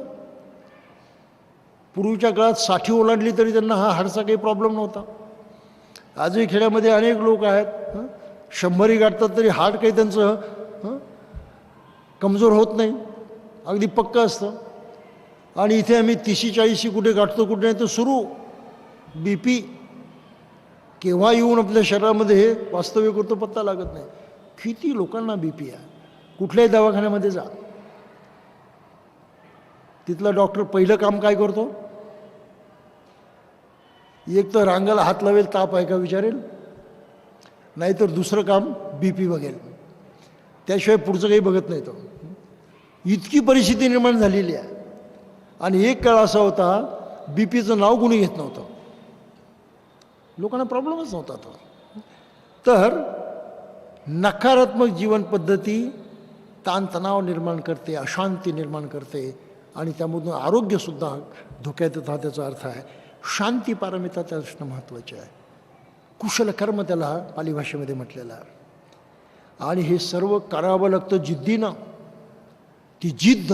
पूर्वीच्या काळात 60 ओलांडली तरी त्यांना हा हार्टचा काही प्रॉब्लेम नव्हता. आजही खेड्यामध्ये अनेक लोक आहेत 100 गाठतात तरी हार्ट काही त्यांचं कमजोर होत नाही, अगदी पक्कं असतं. आणि इथे आम्ही 30-40 कुठे गाठतो, कुठे नाही तर सुरू BP केव्हा येऊन आपल्या शरीरामध्ये हे वास्तव्य करतो पत्ता लागत नाही. किती लोकांना BP आहे. कुठल्याही दवाखान्यामध्ये जा, तिथला डॉक्टर पहिलं काम काय करतो? एक तर रांगाला हात लावेल, ताप आहे का विचारेल, नाहीतर दुसरं काम BP बघेल. त्याशिवाय पुढचं काही बघत नाही तो. इतकी परिस्थिती निर्माण झालेली आहे. आणि एक काळ असा होता BPचं नाव कोणी घेत नव्हतं, लोकांना प्रॉब्लेमच नव्हता तो. तर नकारात्मक जीवनपद्धती ताणतणाव निर्माण करते, अशांती निर्माण करते, आणि त्यामधून आरोग्यसुद्धा धोक्यात येतं. त्याचा अर्थ आहे शांती पारमिता त्या दृष्टीनं महत्त्वाची आहे. कुशल कर्म त्याला पाली भाषेमध्ये म्हटलेलं आहे. आणि हे सर्व करावं लागतं जिद्दीनं. ती जिद्द,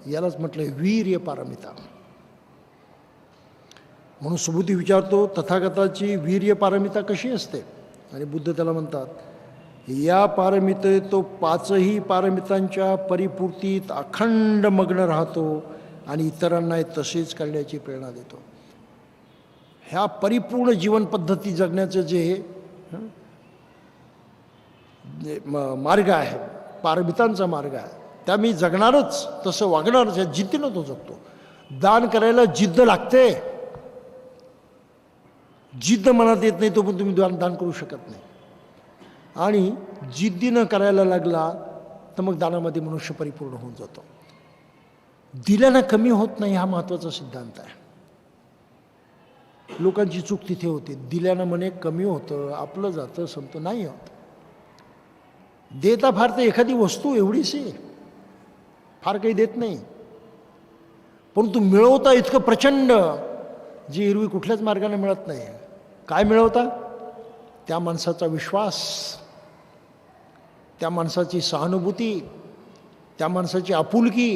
यालाच म्हटलं वीर्य पारमिता. म्हणून सुबुती विचारतो, तथागताची वीर्य पारमिता कशी असते? आणि बुद्ध त्याला म्हणतात या पारमितेत तो पाचही पारमितांच्या परिपूर्तीत अखंड मग्न राहतो आणि इतरांना तसेच करण्याची प्रेरणा देतो. ह्या परिपूर्ण जीवन पद्धती जगण्याचं जे मार्ग आहे, पारमितांचा मार्ग आहे, त्या मी जगणारच, तसं वागणारच, या जिद्दीनं तो जगतो. दान करायला जिद्द लागते. जिद्द मनात येत नाही तो पण तुम्ही दान करू शकत नाही. आणि जिद्दीनं करायला लागला तर मग दानामध्ये मनुष्य परिपूर्ण होऊन जातो. दिल्यानं कमी होत नाही हा महत्त्वाचा सिद्धांत आहे. लोकांची चूक तिथे होते. दिल्यानं म्हणे कमी होतं, आपलं जातं, संपतं. नाही होत. देता फार तर एखादी वस्तू एवढीच आहे, फार काही देत नाही. परंतु मिळवता इतकं प्रचंड जी एरवी कुठल्याच मार्गाने मिळत नाही. काय मिळवता? त्या माणसाचा विश्वास, त्या माणसाची सहानुभूती, त्या माणसाची आपुलकी.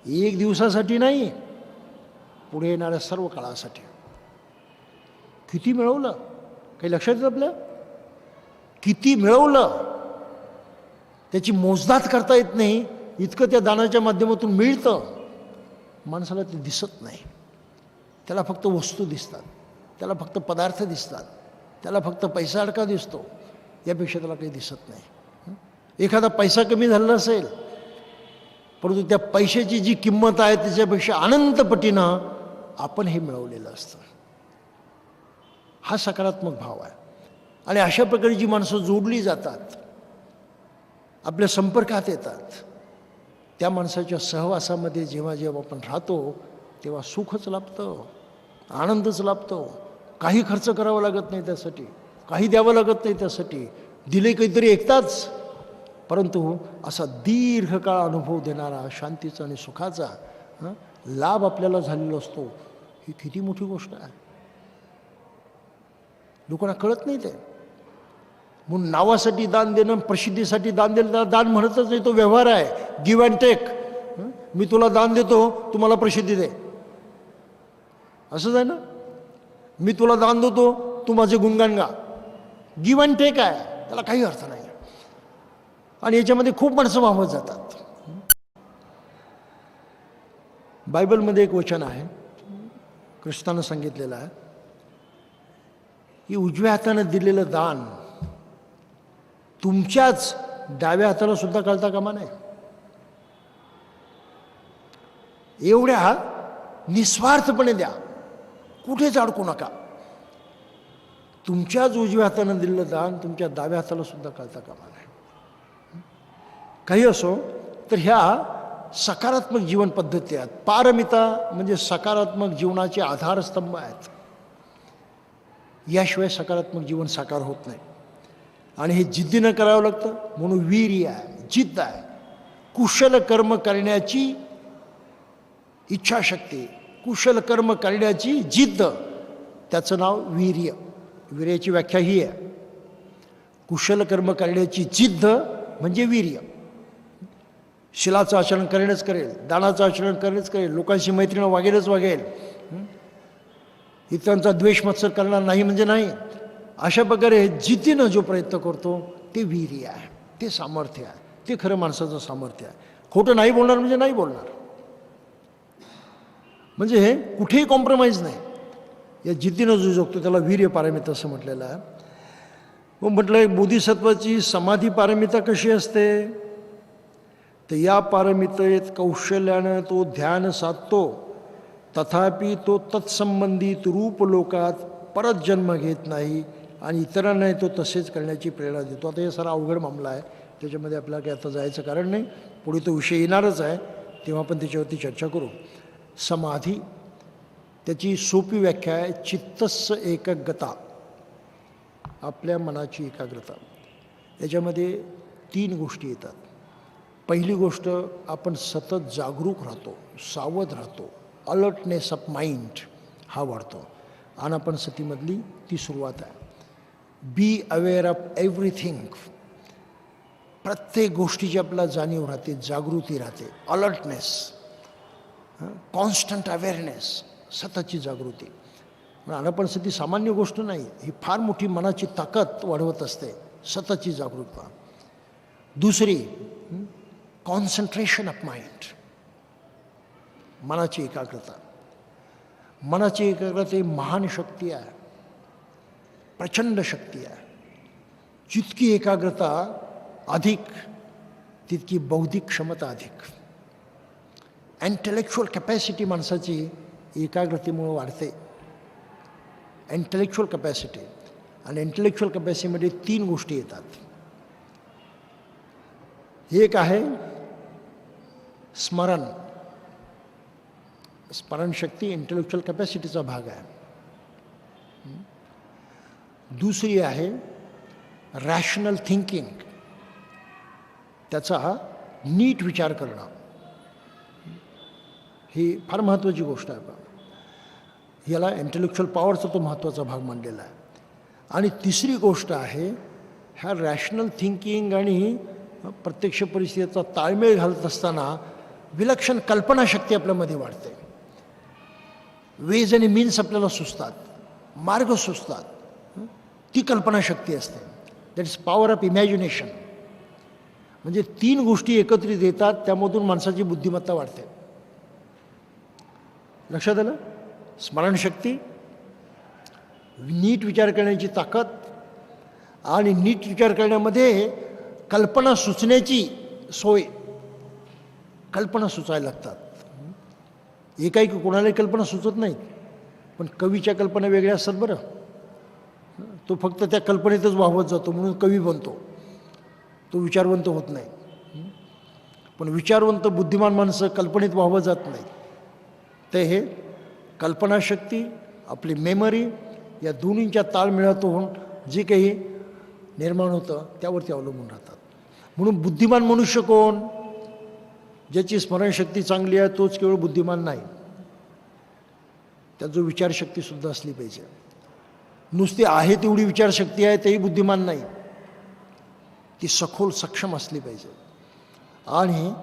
एक दिवसासाठी नाही, पुढे येणाऱ्या सर्व काळासाठी. किती मिळवलं काही लक्षात येतं आपल्या? किती मिळवलं त्याची मोजदाद करता येत नाही, इतकं त्या दानाच्या माध्यमातून मिळतं. माणसाला ते दिसत नाही. त्याला फक्त वस्तू दिसतात, त्याला फक्त पदार्थ दिसतात, त्याला फक्त पैसा अडका दिसतो. यापेक्षा त्याला काही दिसत नाही. एखादा पैसा कमी झाला असेल, परंतु त्या पैशाची जी किंमत आहे त्याच्यापेक्षा अनंत पटीनं आपण हे मिळवलेलं असतं. हा सकारात्मक भाव आहे. आणि अशा प्रकारे जी माणसं जोडली जातात, आपल्या संपर्कात येतात, त्या माणसाच्या सहवासामध्ये जेव्हा जेव्हा आपण राहतो तेव्हा सुखच लाभतं, आनंदच लाभतो. काही खर्च करावा लागत नाही त्यासाठी, काही द्यावं लागत नाही त्यासाठी. दिले काहीतरी एकताच, परंतु असा दीर्घकाळ अनुभव देणारा शांतीचा आणि सुखाचा लाभ आपल्याला झालेला असतो. ही किती मोठी गोष्ट आहे, लोकांना कळत नाही ते. म्हणून नावासाठी दान देणं, प्रसिद्धीसाठी दान देणं, त्याला दान म्हणतच नाही, तो व्यवहार आहे. Give and take. मी तुला दान देतो, तुम्हाला प्रसिद्धी दे, असंच आहे ना. मी तुला दान देतो, तू माझे गुणगान गा. गिव्ह अँड टेक आहे, त्याला काही अर्थ नाही. आणि याच्यामध्ये खूप माणसं वाहवत जातात. बायबलमध्ये एक वचन आहे, ख्रिस्तानं सांगितलेलं आहे की उजव्या हातानं दिलेलं दान तुमच्याच डाव्या हाताला सुद्धा कळता कामा नये. एवढ्या निस्वार्थपणे द्या, कुठेच अडकू नका. तुमच्याच उजव्या हातानं दिलेलं दान तुमच्या डाव्या हाताला सुद्धा कळता कामा नये. काही असो, तर ह्या सकारात्मक जीवन पद्धती आहेत. पारमिता म्हणजे सकारात्मक जीवनाचे आधारस्तंभ आहेत. याशिवाय सकारात्मक जीवन साकार होत नाही. आणि हे जिद्दीनं करावं लागतं. म्हणून वीर्य आहे, जिद्द आहे, कुशल कर्म करण्याची इच्छाशक्ती, कुशल कर्म करण्याची जिद्द, त्याचं नाव वीर्य. वीर्याची व्याख्या ही आहे, कुशल कर्म करण्याची जिद्द म्हणजे वीर्य. शिलाचं आचरण करेनच करेल, दानाचं आचरण करेनच करेल, लोकांशी मैत्रीनं वागेलच वागेल, इतरांचा द्वेष मत्सर करणार नाही म्हणजे नाही. अशा प्रकारे जिद्दीनं जो प्रयत्न करतो ते वीर्य आहे, ते सामर्थ्य आहे, ते खरं माणसाचं सामर्थ्य आहे. खोटं नाही बोलणार म्हणजे नाही बोलणार, म्हणजे हे कुठेही कॉम्प्रोमाइज नाही. या जिद्दीनं जो जगतो त्याला वीर्य पारमिता असं म्हटलेलं आहे. मग म्हटलं बोधिसत्वाची समाधी पारमिता कशी असते, तर या पारमितेत कौशल्यानं तो ध्यान साधतो, तथापि तो तत्संबंधित रूप लोकात परत जन्म घेत नाही आणि इतरांनाही तो तसेच करण्याची प्रेरणा देतो. आता हे सारा अवघड मामला आहे, त्याच्यामध्ये आपल्याला काही आता जायचं कारण नाही. पुढे तो विषय येणारच आहे, तेव्हा आपण त्याच्यावरती चर्चा करू. समाधी, त्याची सोपी व्याख्या आहे चित्तस्य एकाग्रता, आपल्या मनाची एकाग्रता. याच्यामध्ये 3 गोष्टी येतात. पहिली गोष्ट, आपण सतत जागरूक राहतो, सावध राहतो, अलर्टनेस ऑफ माइंड हा वाढतो. आनापानसतीमधली ती सुरुवात आहे. बी अवेअर ऑफ एव्हरीथिंग, प्रत्येक गोष्टीची आपल्याला जाणीव राहते, जागृती राहते, अलर्टनेस, कॉन्स्टंट अवेअरनेस, सततची जागृती. आनापानसती सामान्य गोष्ट नाही, ही फार मोठी मनाची ताकद वाढवत असते, सततची जागरूकता. दुसरी, कॉन्सन्ट्रेशन ऑफ माइंड, मनाची एकाग्रता. मनाची एकाग्रता ही महान शक्ती आहे, प्रचंड शक्ती आहे. जितकी एकाग्रता अधिक तितकी बौद्धिक क्षमता अधिक. इंटेलेक्च्युअल कॅपॅसिटी माणसाची एकाग्रतेमुळे वाढते. इंटेलेक्च्युअल कॅपॅसिटी, आणि इंटेलेक्च्युअल कॅपॅसिटीमध्ये 3 गोष्टी येतात. एक आहे स्मरण. स्मरणशक्ती इंटेलेक्च्युअल कॅपॅसिटीचा भाग आहे. दुसरी आहे रॅशनल थिंकिंग, त्याचा नीट विचार करणं. ही फार महत्त्वाची गोष्ट आहे. याला इंटेलेक्च्युअल पॉवरचा तो महत्त्वाचा भाग मानलेला आहे. आणि तिसरी गोष्ट आहे, ह्या रॅशनल थिंकिंग आणि प्रत्यक्ष परिस्थितीचा ताळमेळ घालत असताना विलक्षण कल्पनाशक्ती आपल्यामध्ये वाढते. वेज आणि मीन्स आपल्याला सुचतात, मार्ग सुचतात. ती कल्पनाशक्ती असते. That is power of imagination. म्हणजे 3 गोष्टी एकत्रित येतात, त्यामधून माणसाची बुद्धिमत्ता वाढते. लक्षात आलं? स्मरणशक्ती, नीट विचार करण्याची ताकद, आणि नीट विचार करण्यामध्ये कल्पना सुचण्याची सोय. कल्पना सुचायला लागतात. एकाएकी कोणालाही कल्पना सुचत नाहीत, पण कवीच्या कल्पना वेगळ्या असतात बरं. तो फक्त त्या कल्पनेतच वाहवत जातो म्हणून कवी बनतो, तो विचारवंत होत नाही. पण विचारवंत बुद्धिमान माणसं कल्पनेत वाहवत जात नाही. ते हे कल्पनाशक्ती, आपली मेमरी, या दोन्हींच्या ताळमेळातून जे काही निर्माण होतं त्यावरती अवलंबून राहतात. म्हणून बुद्धिमान मनुष्य कोण? ज्याची स्मरणशक्ती चांगली आहे तोच केवळ बुद्धिमान नाही, त्याची विचारशक्तीसुद्धा असली पाहिजे. नुसती आहे तेवढी विचारशक्ती आहे तेही बुद्धिमान नाही, ती सखोल सक्षम असली पाहिजे. आणि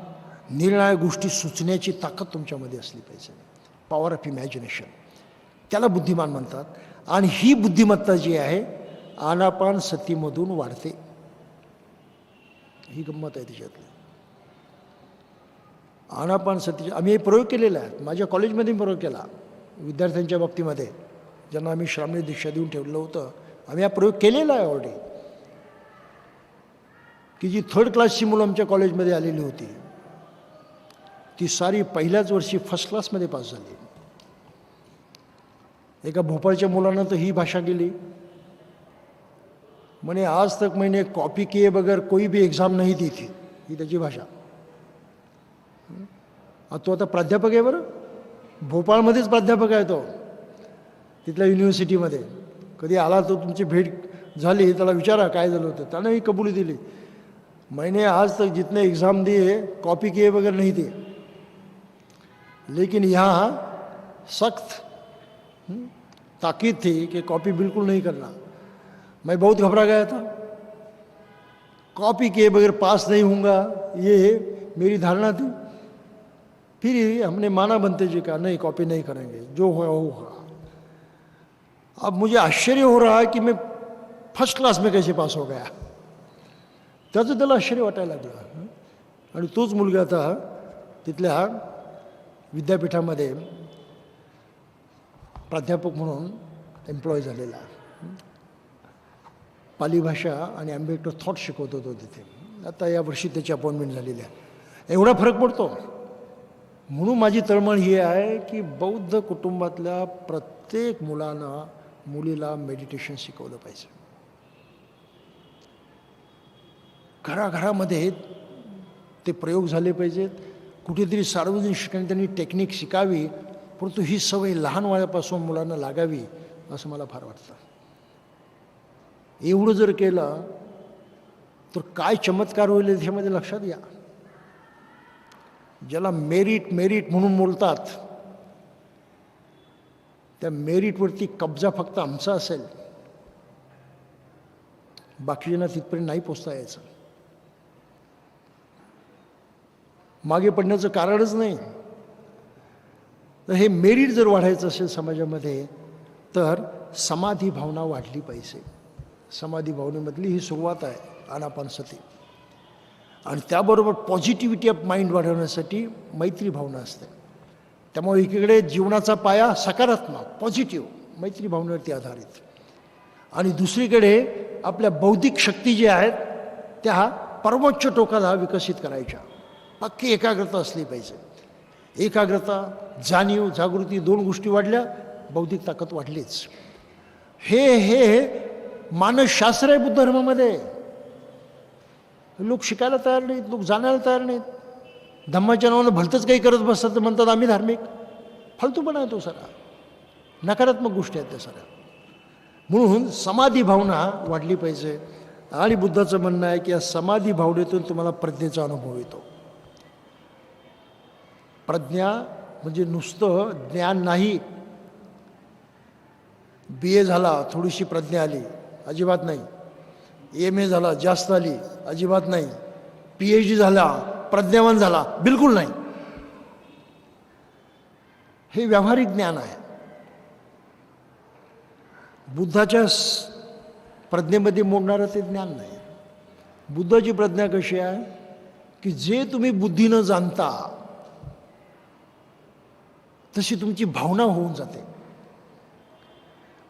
निर्णायक गोष्टी सुचण्याची ताकद तुमच्यामध्ये असली पाहिजे. पॉवर ऑफ इमॅजिनेशन, त्याला बुद्धिमान म्हणतात. आणि ही बुद्धिमत्ता जी आहे आनापानसतीमधून वाढते. ही गंमत आहे त्याच्यातली. आनापानसतीचे आम्ही हे प्रयोग केलेला आहे. माझ्या कॉलेजमध्ये प्रयोग केला विद्यार्थ्यांच्या बाबतीमध्ये, ज्यांना आम्ही श्रामणी दीक्षा देऊन ठेवलं होतं. आम्ही हा प्रयोग केलेला आहे ऑलरेडी. की जी 3rd क्लासची मुलं आमच्या कॉलेजमध्ये आलेली होती, ती सारी पहिल्याच वर्षी फर्स्ट क्लासमध्ये पास झाली. एका भोपाळच्या मुलानं तर ही भाषा केली, म्हणे आज तक मैंने कॉपी किए बगैर कोई भी एग्जाम नहीं दी थी. ही त्याची भाषा. तो आता प्राध्यापक आहे बरं, भोपाळमध्येच प्राध्यापक आहे तो, तिथल्या युनिव्हर्सिटीमध्ये. कधी आला तो तुमची भेट झाली त्याला विचारा काय झालं होतं. त्यानं ही कबुली दिली, मैंने आज तक जितने एग्ज़ाम दिए कॉपी किए बगैर नहीं दिए, लेकिन यहाँ सख्त ताकीद थी कि कॉपी बिल्कुल नहीं करना. मैं बहुत घबरा गया था. कॉपी किए बगैर पास नहीं होऊंगा ये मेरी धारणा थी. फिर हमने माना बनते जी का नहीं कॉपी नहीं करेंगे, जो हो होगा. अब मुझे आश्चर्य हो रहा है कि मैं फर्स्ट क्लास में कैसे पास हो गया. त्याचं त्याला आश्चर्य वाटायला लागलं. आणि तोच मुलगा आता तिथल्या विद्यापीठामध्ये प्राध्यापक म्हणून एम्प्लॉय झालेला. पाली भाषा आणि ॲम्बिग्युअस थॉट शिकवत होतो तिथे. आता यावर्षी त्याची अपॉइंटमेंट झालेली आहे. एवढा फरक पडतो. म्हणून माझी तळमळ ही आहे की बौद्ध कुटुंबातल्या प्रत्येक मुलीला मेडिटेशन शिकवलं पाहिजे. घराघरामध्ये ते प्रयोग झाले पाहिजेत. कुठेतरी सार्वजनिक ठिकाणी त्यांनी टेक्निक शिकावी, परंतु ही सवय लहान वयापासून मुलांना लागावी असं मला फार वाटतं. एवढं जर केलं तर काय चमत्कार होईल याच्यामध्ये लक्षात घ्या. ज्याला मेरिट मेरिट म्हणून बोलतात, त्या मेरिटवरती कब्जा फक्त आमचा असेल, बाकीच्यांना तिथपर्यंत नाही पोचता यायचं. मागे पडण्याचं कारणच नाही. तर हे मेरिट जर वाढायचं असेल समाजामध्ये तर समाधी भावना वाढली पाहिजे. समाधी भावनेमधली ही सुरुवात आहे आनापानसती. आणि त्याबरोबर पॉझिटिव्हिटी ऑफ माइंड वाढवण्यासाठी मैत्री भावना असते. त्यामुळे एकीकडे जीवनाचा पाया सकारात्मक पॉझिटिव्ह मैत्री भावनेवरती आधारित, आणि दुसरीकडे आपल्या बौद्धिक शक्ती ज्या आहेत त्या परमोच्च टोकाला विकसित करायच्या. पक्की एकाग्रता असली पाहिजे. एकाग्रता, जाणीव, जागृती दोन गोष्टी वाढल्या, बौद्धिक ताकद वाढलीच. हे मानसशास्त्र आहे बुद्ध धर्मामध्ये. लोक शिकायला तयार नाहीत, लोक जाणायला तयार नाहीत. धम्माच्या नावानं भलतंच काही करत बसतात तर म्हणतात आम्ही धार्मिक. फालतूपणा आहे तो सगळा, नकारात्मक गोष्टी आहेत त्या सगळ्या. म्हणून समाधी भावना वाढली पाहिजे. आणि बुद्धाचं म्हणणं आहे की या समाधी भावनेतून तुम्हाला प्रज्ञेचा अनुभव येतो. प्रज्ञा म्हणजे नुसतं ज्ञान नाही. BA झाला थोडीशी प्रज्ञा आली, अजिबात नाही. MA झाला जास्त आली, अजिबात नाही. PhD झाला प्रज्ञावान झाला, बिलकुल नाही. हे व्यावहारिक ज्ञान आहे. बुद्धाच्या प्रज्ञेमध्ये मोडणारं ते ज्ञान नाही. बुद्धाची प्रज्ञा कशी आहे की जे तुम्ही बुद्धीनं जाणता तशी तुमची भावना होऊन जाते.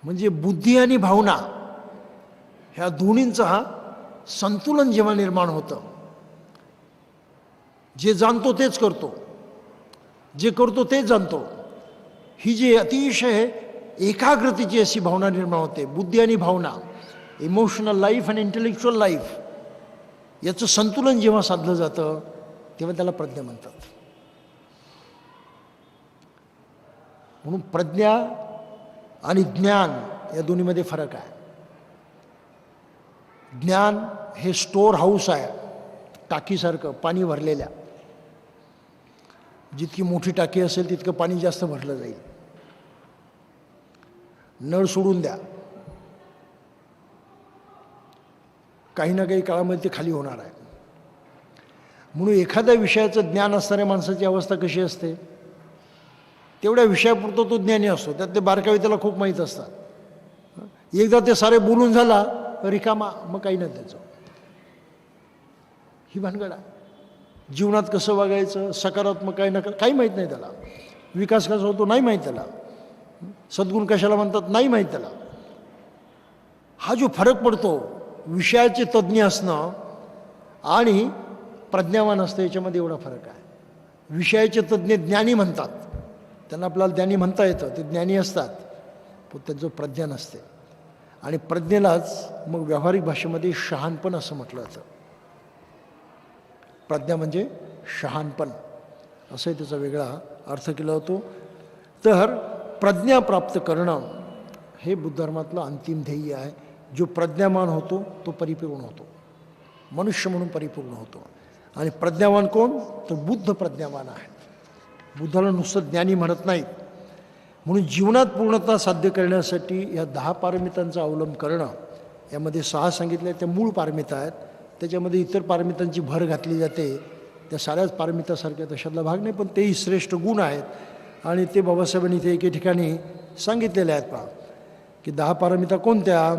म्हणजे बुद्धी आणि भावना ह्या दोन्हींचा संतुलन जेव्हा निर्माण होतं, जे जाणतो तेच करतो, जे करतो तेच जाणतो, ही जी अतिशय एकाग्रतेची अशी भावना निर्माण होते. बुद्धी आणि भावना, इमोशनल लाईफ आणि इंटेलेक्च्युअल लाईफ याचं संतुलन जेव्हा साधलं जातं तेव्हा त्याला प्रज्ञा म्हणतात. म्हणून प्रज्ञा आणि ज्ञान या दोन्हीमध्ये फरक आहे. ज्ञान हे स्टोअर हाऊस आहे, टाकीसारखं पाणी भरलेल्या. जितकी मोठी टाकी असेल तितकं पाणी जास्त भरलं जाईल. नळ सोडून द्या, काही ना काही काळामध्ये ते खाली होणार आहे. म्हणून एखाद्या विषयाचं ज्ञान असणाऱ्या माणसाची अवस्था कशी असते, तेवढ्या विषयापुरतं तो ज्ञानी असतो. त्यात ते बारकावे त्याला खूप माहीत असतात. एकदा ते सारे बोलून झाला रिकामा, मग काही नाही त्याचं. ही भानगड आहे. जीवनात कसं वागायचं, सकारात्मक काय नका काही माहीत नाही त्याला. विकास कसा होतो नाही माहीत त्याला. सद्गुण कशाला म्हणतात नाही माहीत त्याला. हा जो फरक पडतो विषयाचे तज्ज्ञ असणं आणि प्रज्ञावान असतं याच्यामध्ये एवढा फरक आहे. विषयाचे तज्ज्ञ ज्ञानी म्हणतात, त्यांना आपल्याला ज्ञानी म्हणता येतं, ते ज्ञानी असतात, पण त्यांचं प्रज्ञा नसते. आणि प्रज्ञेलाच मग व्यावहारिक भाषेमध्ये शहाणपण असं म्हटलं जातं. प्रज्ञा म्हणजे शहाणपण असंही त्याचा वेगळा अर्थ केला होतो. तर प्रज्ञा प्राप्त करणं हे बुद्ध धर्मातलं अंतिम ध्येय आहे. जो प्रज्ञावान होतो तो परिपूर्ण होतो, मनुष्य म्हणून परिपूर्ण होतो. आणि प्रज्ञावान कोण, तर बुद्ध प्रज्ञावान आहे. बुद्धाला नुसतं ज्ञानी म्हणत नाहीत. म्हणून जीवनात पूर्णता साध्य करण्यासाठी या 10 पारमितांचा अवलंब करणं, यामध्ये 6 सांगितले त्या मूळ पारमिता आहेत. त्याच्यामध्ये इतर पारमितांची भर घातली जाते. त्या साऱ्याच पारमितासारख्या तशातला भाग नाही, पण तेही श्रेष्ठ गुण आहेत. आणि ते बाबासाहेबांनी इथे एके ठिकाणी सांगितलेले आहेत. पहा की 10 पारमिता कोणत्या.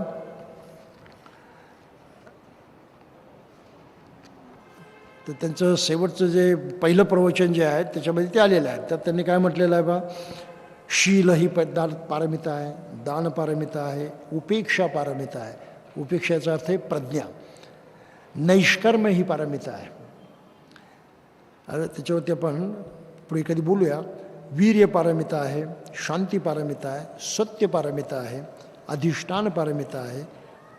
तर त्यांचं शेवटचं जे पहिलं प्रवचन जे आहे त्याच्यामध्ये ते आलेलं आहे. त्यात त्यांनी काय म्हटलेलं आहे. बा शील ही पारमिता आहे, दान पारमिता आहे, उपेक्षा पारमिता आहे. उपेक्षाचा अर्थ आहे प्रज्ञा. नैष्कर्म ही पारमिता आहे. आता त्याच्यावरती आपण पुढे कधी बोलूया. वीर्य पारमिता आहे, शांती पारमिता आहे, सत्य पारमिता आहे, अधिष्ठान पारमिता आहे,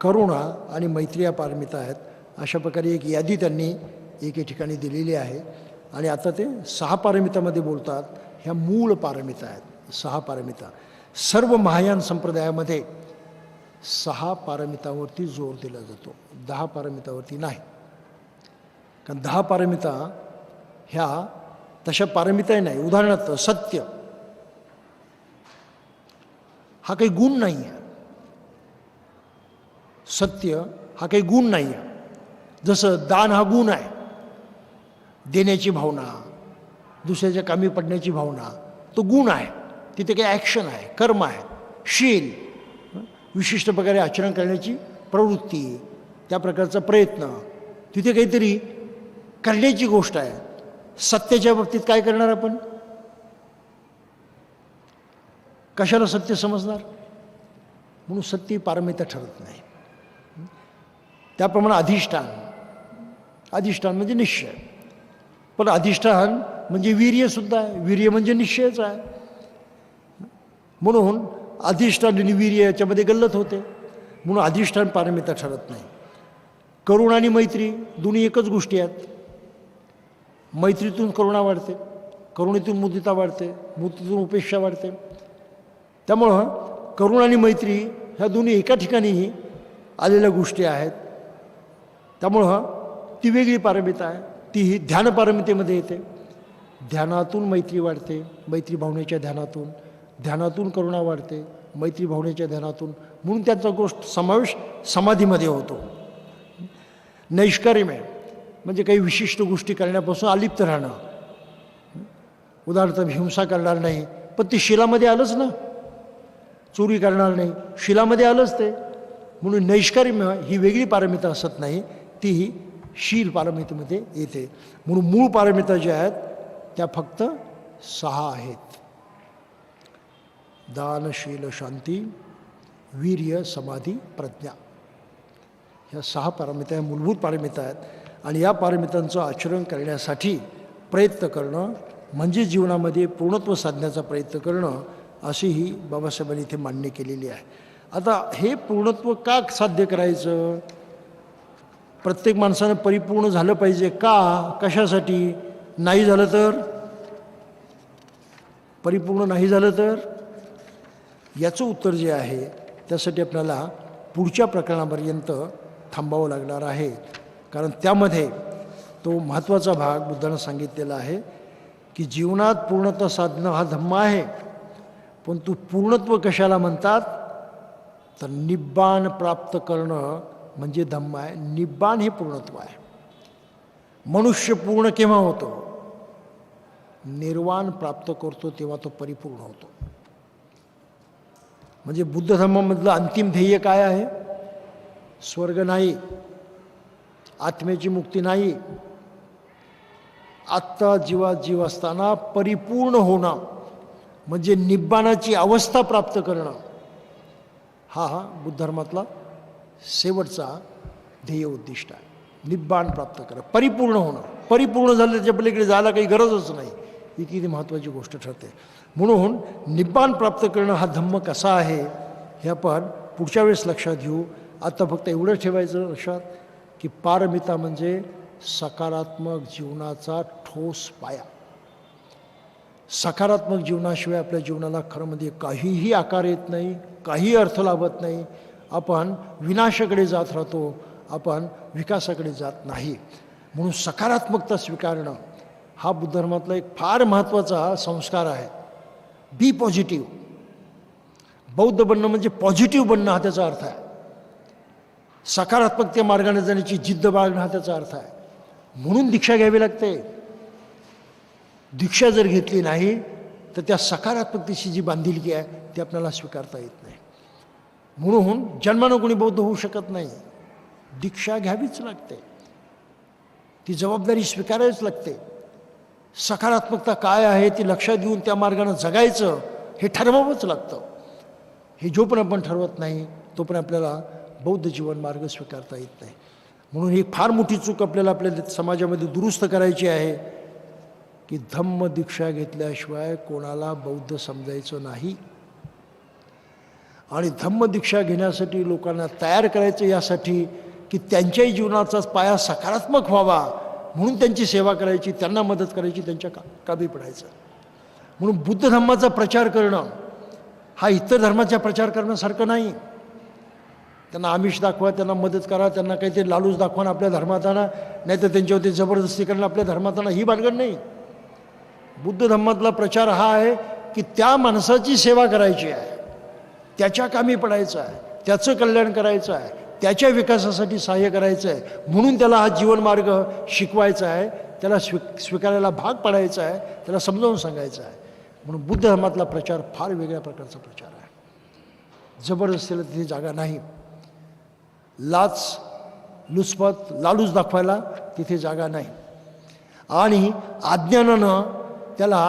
करुणा आणि मैत्री पारमिता आहेत. अशा प्रकारे एक यादी त्यांनी एके ठिकाणी दिलेली आहे. आणि आता ते 6 पारमितामध्ये बोलतात. ह्या मूळ पारमिता आहेत. 6 पारमिता. सर्व महायान संप्रदायामध्ये 6 पारमितावरती जोर दिला जातो, 10 पारमितावरती नाही. कारण 10 पारमिता ह्या तशा पारमिताही नाही. उदाहरणार्थ सत्य हा काही गुण नाही आहे. सत्य हा काही गुण नाही आहे. जसं दान हा गुण आहे, देण्याची भावना, दुसऱ्याच्या कामी पडण्याची भावना, तो गुण आहे. तिथे काही ॲक्शन आहे, कर्म आहे. शील, विशिष्ट प्रकारे आचरण करण्याची प्रवृत्ती, त्या प्रकारचा प्रयत्न, तिथे काहीतरी करण्याची गोष्ट आहे. सत्याच्या बाबतीत काय करणार आपण? कशाला सत्य समजणार? म्हणून सत्य पारमिता ठरत नाही. त्याप्रमाणे अधिष्ठान म्हणजे निश्चय, पण अधिष्ठान म्हणजे वीर्यसुद्धा आहे. वीर्य म्हणजे निश्चयच आहे. म्हणून अधिष्ठान आणि वीर्य याच्यामध्ये गल्लत होते. म्हणून अधिष्ठान पारमिता ठरत नाही. करुणा आणि मैत्री दोन्ही एकच गोष्टी आहेत. मैत्रीतून करुणा वाढते, करुणेतून मुदिता वाढते, मुदितून उपेक्षा वाढते. त्यामुळं करुणा आणि मैत्री ह्या दोन्ही एका ठिकाणी आलेल्या गोष्टी आहेत. त्यामुळं ती वेगळी पारमिता आहे. तीही ध्यानपारमितेमध्ये येते. ध्यानातून मैत्री वाढते, मैत्री भावनेच्या ध्यानातून करुणा वाढते, मैत्री भावनेच्या ध्यानातून. म्हणून त्यांचा गोष्ट समावेश समाधीमध्ये होतो. नैष्कार्यमय म्हणजे काही विशिष्ट गोष्टी करण्यापासून अलिप्त राहणं. उदाहरणार्थ हिंसा करणार नाही, पण ते शिलामध्ये आलंच ना. चोरी करणार नाही, शिलामध्ये आलंच ते. म्हणून नैष्कार्यमय ही वेगळी पारमिता असत नाही, तीही शील पारमितेमध्ये येते. म्हणून मूळ पारमिता ज्या आहेत त्या फक्त 6 आहेत. दान, शील, शांती, वीर्य, समाधी, प्रज्ञा. ह्या 6 पारमिता ह्या मूलभूत पारमिता आहेत. आणि या पारमितांचं आचरण करण्यासाठी प्रयत्न करणं म्हणजे जीवनामध्ये पूर्णत्व साधण्याचा प्रयत्न करणं, अशीही बाबासाहेबांनी इथे मान्य केलेली आहे. आता हे पूर्णत्व का साध्य करायचं? प्रत्येक माणसानं परिपूर्ण झालं पाहिजे का? कशासाठी? नाही झालं तर, परिपूर्ण नाही झालं तर, याचं उत्तर जे आहे त्यासाठी आपल्याला पुढच्या प्रकरणापर्यंत थांबावं लागणार आहे. कारण त्यामध्ये तो महत्त्वाचा भाग बुद्धानं सांगितलेला आहे की जीवनात पूर्णत्व साधणं हा धम्म आहे. पण तू पूर्णत्व कशाला म्हणतात? तर निब्बाण प्राप्त करणं म्हणजे धम्म आहे. निब्बाण हे पूर्णत्व आहे. मनुष्य पूर्ण केव्हा होतो? निर्वाण प्राप्त करतो तेव्हा तो परिपूर्ण होतो. म्हणजे बुद्ध धर्मामधलं अंतिम ध्येय काय आहे? स्वर्ग नाही, आत्म्याची मुक्ती नाही. आत्ता जीव असताना परिपूर्ण होणं म्हणजे निब्बाणाची अवस्था प्राप्त करणं, हा बुद्ध धर्मातला शेवटचा ध्येय उद्दिष्ट आहे. निब्बाण प्राप्त करणं, परिपूर्ण होणं. परिपूर्ण झालं त्याच्या पलीकडे जायला काही गरजच नाही. ही किती महत्त्वाची गोष्ट ठरते. म्हणून निब्बाण प्राप्त करणं हा धम्म कसा आहे हे आपण पुढच्या वेळेस लक्षात घेऊ. आता फक्त एवढं ठेवायचं लक्षात की पारमिता म्हणजे सकारात्मक जीवनाचा ठोस पाया. सकारात्मक जीवनाशिवाय आपल्या जीवनाला खरं म्हणजे काहीही आकार येत नाही, काही अर्थ लाभत नाही. आपण विनाशाकडे जात राहतो, आपण विकासाकडे जात नाही. म्हणून सकारात्मकता स्वीकारणं हा बुद्ध धर्मातला एक फार महत्त्वाचा संस्कार आहे. बी पॉझिटिव्ह. बौद्ध बनणं म्हणजे पॉझिटिव्ह बनणं हा त्याचा अर्थ आहे. सकारात्मक त्या मार्गाने जाण्याची जिद्द बाळगणं हा त्याचा अर्थ आहे. म्हणून दीक्षा घ्यावी लागते. दीक्षा जर घेतली नाही तर त्या सकारात्मकतेची जी बांधिलकी आहे ती आपल्याला स्वीकारता येत नाही. म्हणून जन्मानं कोणी बौद्ध होऊ शकत नाही. दीक्षा घ्यावीच लागते, ती जबाबदारी स्वीकारावीच लागते. सकारात्मकता काय आहे ती लक्षात घेऊन त्या मार्गानं जगायचं हे ठरवावंच लागतं. हे जो पण आपण ठरवत नाही तो पण आपल्याला बौद्ध जीवन मार्ग स्वीकारता येत नाही. म्हणून ही फार मोठी चूक आपल्या समाजामध्ये दुरुस्त करायची आहे की धम्म दीक्षा घेतल्याशिवाय कोणाला बौद्ध समजायचं नाही. आणि धम्म दीक्षा घेण्यासाठी लोकांना तयार करायचं यासाठी की त्यांच्याही जीवनाचा पाया सकारात्मक व्हावा म्हणून त्यांची सेवा करायची, त्यांना मदत करायची, त्यांच्या कामी पडायचं. म्हणून बुद्ध धर्माचा प्रचार करणं हा इतर धर्माचा प्रचार करण्यासारखं नाही. त्यांना आमिष दाखवा, त्यांना मदत करा, त्यांना काहीतरी लालूच दाखवा आपल्या धर्मात आणा, नाही तर त्यांच्यावरती जबरदस्ती करणं आपल्या धर्मात आणा, ही भानगड नाही. बुद्ध धर्मातला प्रचार हा आहे की त्या माणसाची सेवा करायची आहे, त्याच्या कामी पडायचं आहे, त्याचं कल्याण करायचं आहे, त्याच्या विकासासाठी सहाय्य करायचं आहे. म्हणून त्याला हा जीवनमार्ग शिकवायचा आहे, त्याला स्वीकारायला भाग पाडायचा आहे, त्याला समजावून सांगायचं आहे. म्हणून बुद्ध धर्मातला प्रचार फार वेगळ्या प्रकारचा प्रचार आहे. जबरदस्तीला तिथे जागा नाही. लुचपत लालूच दाखवायला तिथे जागा नाही. आणि अज्ञानानं त्याला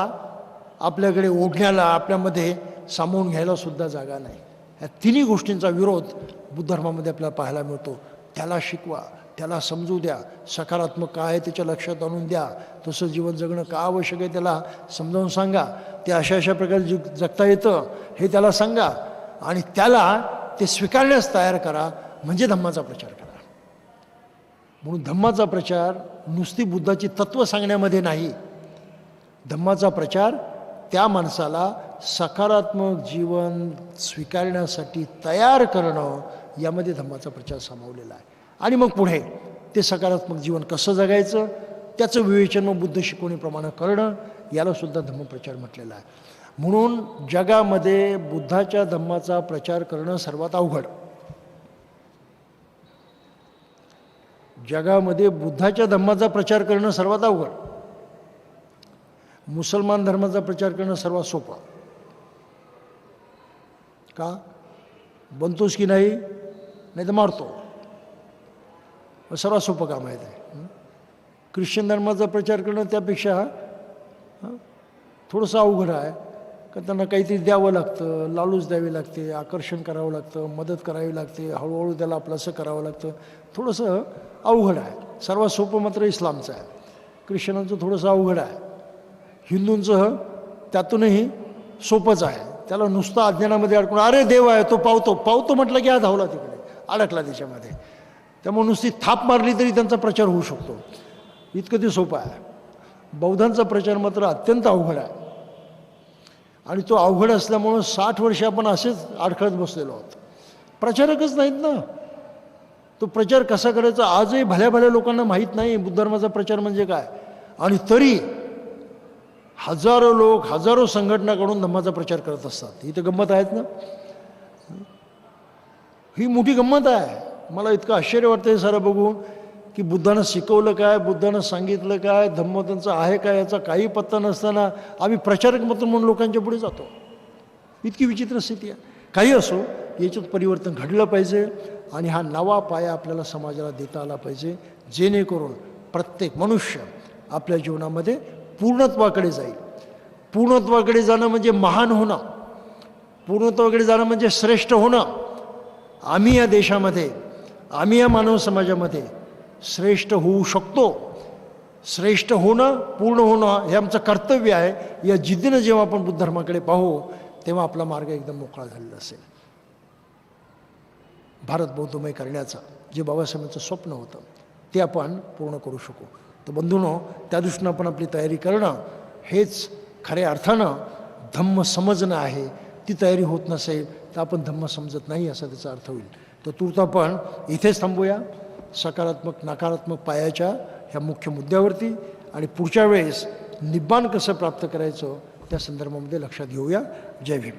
आपल्याकडे ओढण्याला, आपल्यामध्ये सामावून घ्यायला सुद्धा जागा नाही. या तिन्ही गोष्टींचा विरोध बुद्ध धर्मामध्ये आपल्याला पाहायला मिळतो. त्याला शिकवा, त्याला समजू द्या, सकारात्मक काय आहे त्याच्या लक्षात आणून द्या, तसं जीवन जगणं का आवश्यक आहे त्याला समजावून सांगा, ते अशा अशा प्रकारे जगता येतं हे त्याला सांगा, आणि त्याला ते स्वीकारण्यास तयार करा, म्हणजे धम्माचा प्रचार करा. म्हणून धम्माचा प्रचार नुसती बुद्धाची तत्त्व सांगण्यामध्ये नाही, धम्माचा प्रचार त्या माणसाला सकारात्मक जीवन स्वीकारण्यासाठी तयार करणं, यामध्ये धम्माचा प्रचार सामावलेला आहे. आणि मग पुढे ते सकारात्मक जीवन कसं जगायचं त्याचं विवेचन मग बुद्ध शिकवणीप्रमाणे करणं, याला सुद्धा धम्मप्रचार म्हटलेला आहे. म्हणून जगामध्ये बुद्धाच्या धम्माचा प्रचार करणं सर्वात अवघड. जगामध्ये बुद्धाच्या धम्माचा प्रचार करणं सर्वात अवघड. मुसलमान धर्माचा प्रचार करणं सर्वात सोपं. का? बनतोस की नाही, नाही तर मारतो, सर्वात सोपं काम आहे ते. ख्रिश्चन धर्माचा प्रचार करणं त्यापेक्षा थोडंसं अवघड आहे, का त्यांना काहीतरी द्यावं लागतं, लालूच द्यावी लागते, आकर्षण करावं लागतं, मदत करावी लागते, हळूहळू त्याला आपलंसं करावं लागतं, थोडंसं अवघड आहे. सर्वात सोपं मात्र इस्लामचं आहे. ख्रिश्चनांचं थोडंसं अवघड आहे. हिंदूंचं त्यातूनही सोपंच आहे. त्याला नुसतं अज्ञानामध्ये अडकून, अरे देव आहे तो पावतो म्हटलं की हा धावला तिकडे, अडकला त्याच्यामध्ये. त्यामुळे नुसती थाप मारली तरी त्यांचा प्रचार होऊ शकतो, इतकं ते सोपं आहे. बौद्धांचा प्रचार मात्र अत्यंत अवघड आहे. आणि तो अवघड असल्यामुळं 60 वर्षे आपण असेच अडखळत बसलेलो आहोत. प्रचारकच नाहीत ना. तो प्रचार कसा करायचा आजही भल्या भल्या लोकांना माहीत नाही, बुद्ध धर्माचा प्रचार म्हणजे काय. आणि तरी हजारो लोक, हजारो संघटनाकडून धम्माचा प्रचार करत असतात. ही तर गंमत आहेत ना, ही मोठी गंमत आहे. मला इतकं आश्चर्य वाटतं हे सारं बघून, की बुद्धानं शिकवलं काय, बुद्धानं सांगितलं काय, धम्म त्यांचं आहे काय, याचा काही पत्ता नसताना आम्ही प्रचारक मात्र म्हणून लोकांच्या पुढे जातो. इतकी विचित्र स्थिती आहे. काही असो, याच्यात परिवर्तन घडलं पाहिजे आणि हा नवा पाया आपल्याला समाजाला देता आला पाहिजे, जेणेकरून प्रत्येक मनुष्य आपल्या जीवनामध्ये पूर्णत्वाकडे जाईल. पूर्णत्वाकडे जाणं म्हणजे महान होणं, पूर्णत्वाकडे जाणं म्हणजे श्रेष्ठ होणं. आम्ही या देशामध्ये, आम्ही या मानव समाजामध्ये श्रेष्ठ होऊ शकतो. श्रेष्ठ होणं, पूर्ण होणं हे आमचं कर्तव्य आहे. या जिद्दीनं जेव्हा आपण बुद्ध धर्माकडे पाहू तेव्हा आपला मार्ग एकदम मोकळा झालेला असेल. भारत बौद्धमय करण्याचं जे बाबासाहेबांचं स्वप्न होतं ते आपण पूर्ण करू शकू. तर बंधूंनो, त्या दृष्टीनं आपण आपली तयारी करणं हेच खऱ्या अर्थानं धम्म समजणं आहे. ती तयारी होत नसेल तर आपण धम्म समजत नाही असा त्याचा अर्थ होईल. तर तूर्त आपण इथेच थांबूया सकारात्मक नकारात्मक पायाच्या ह्या मुख्य मुद्द्यावरती, आणि पुढच्या वेळेस निब्बाण कसं प्राप्त करायचं त्या संदर्भामध्ये लक्षात घेऊया. जय भीम.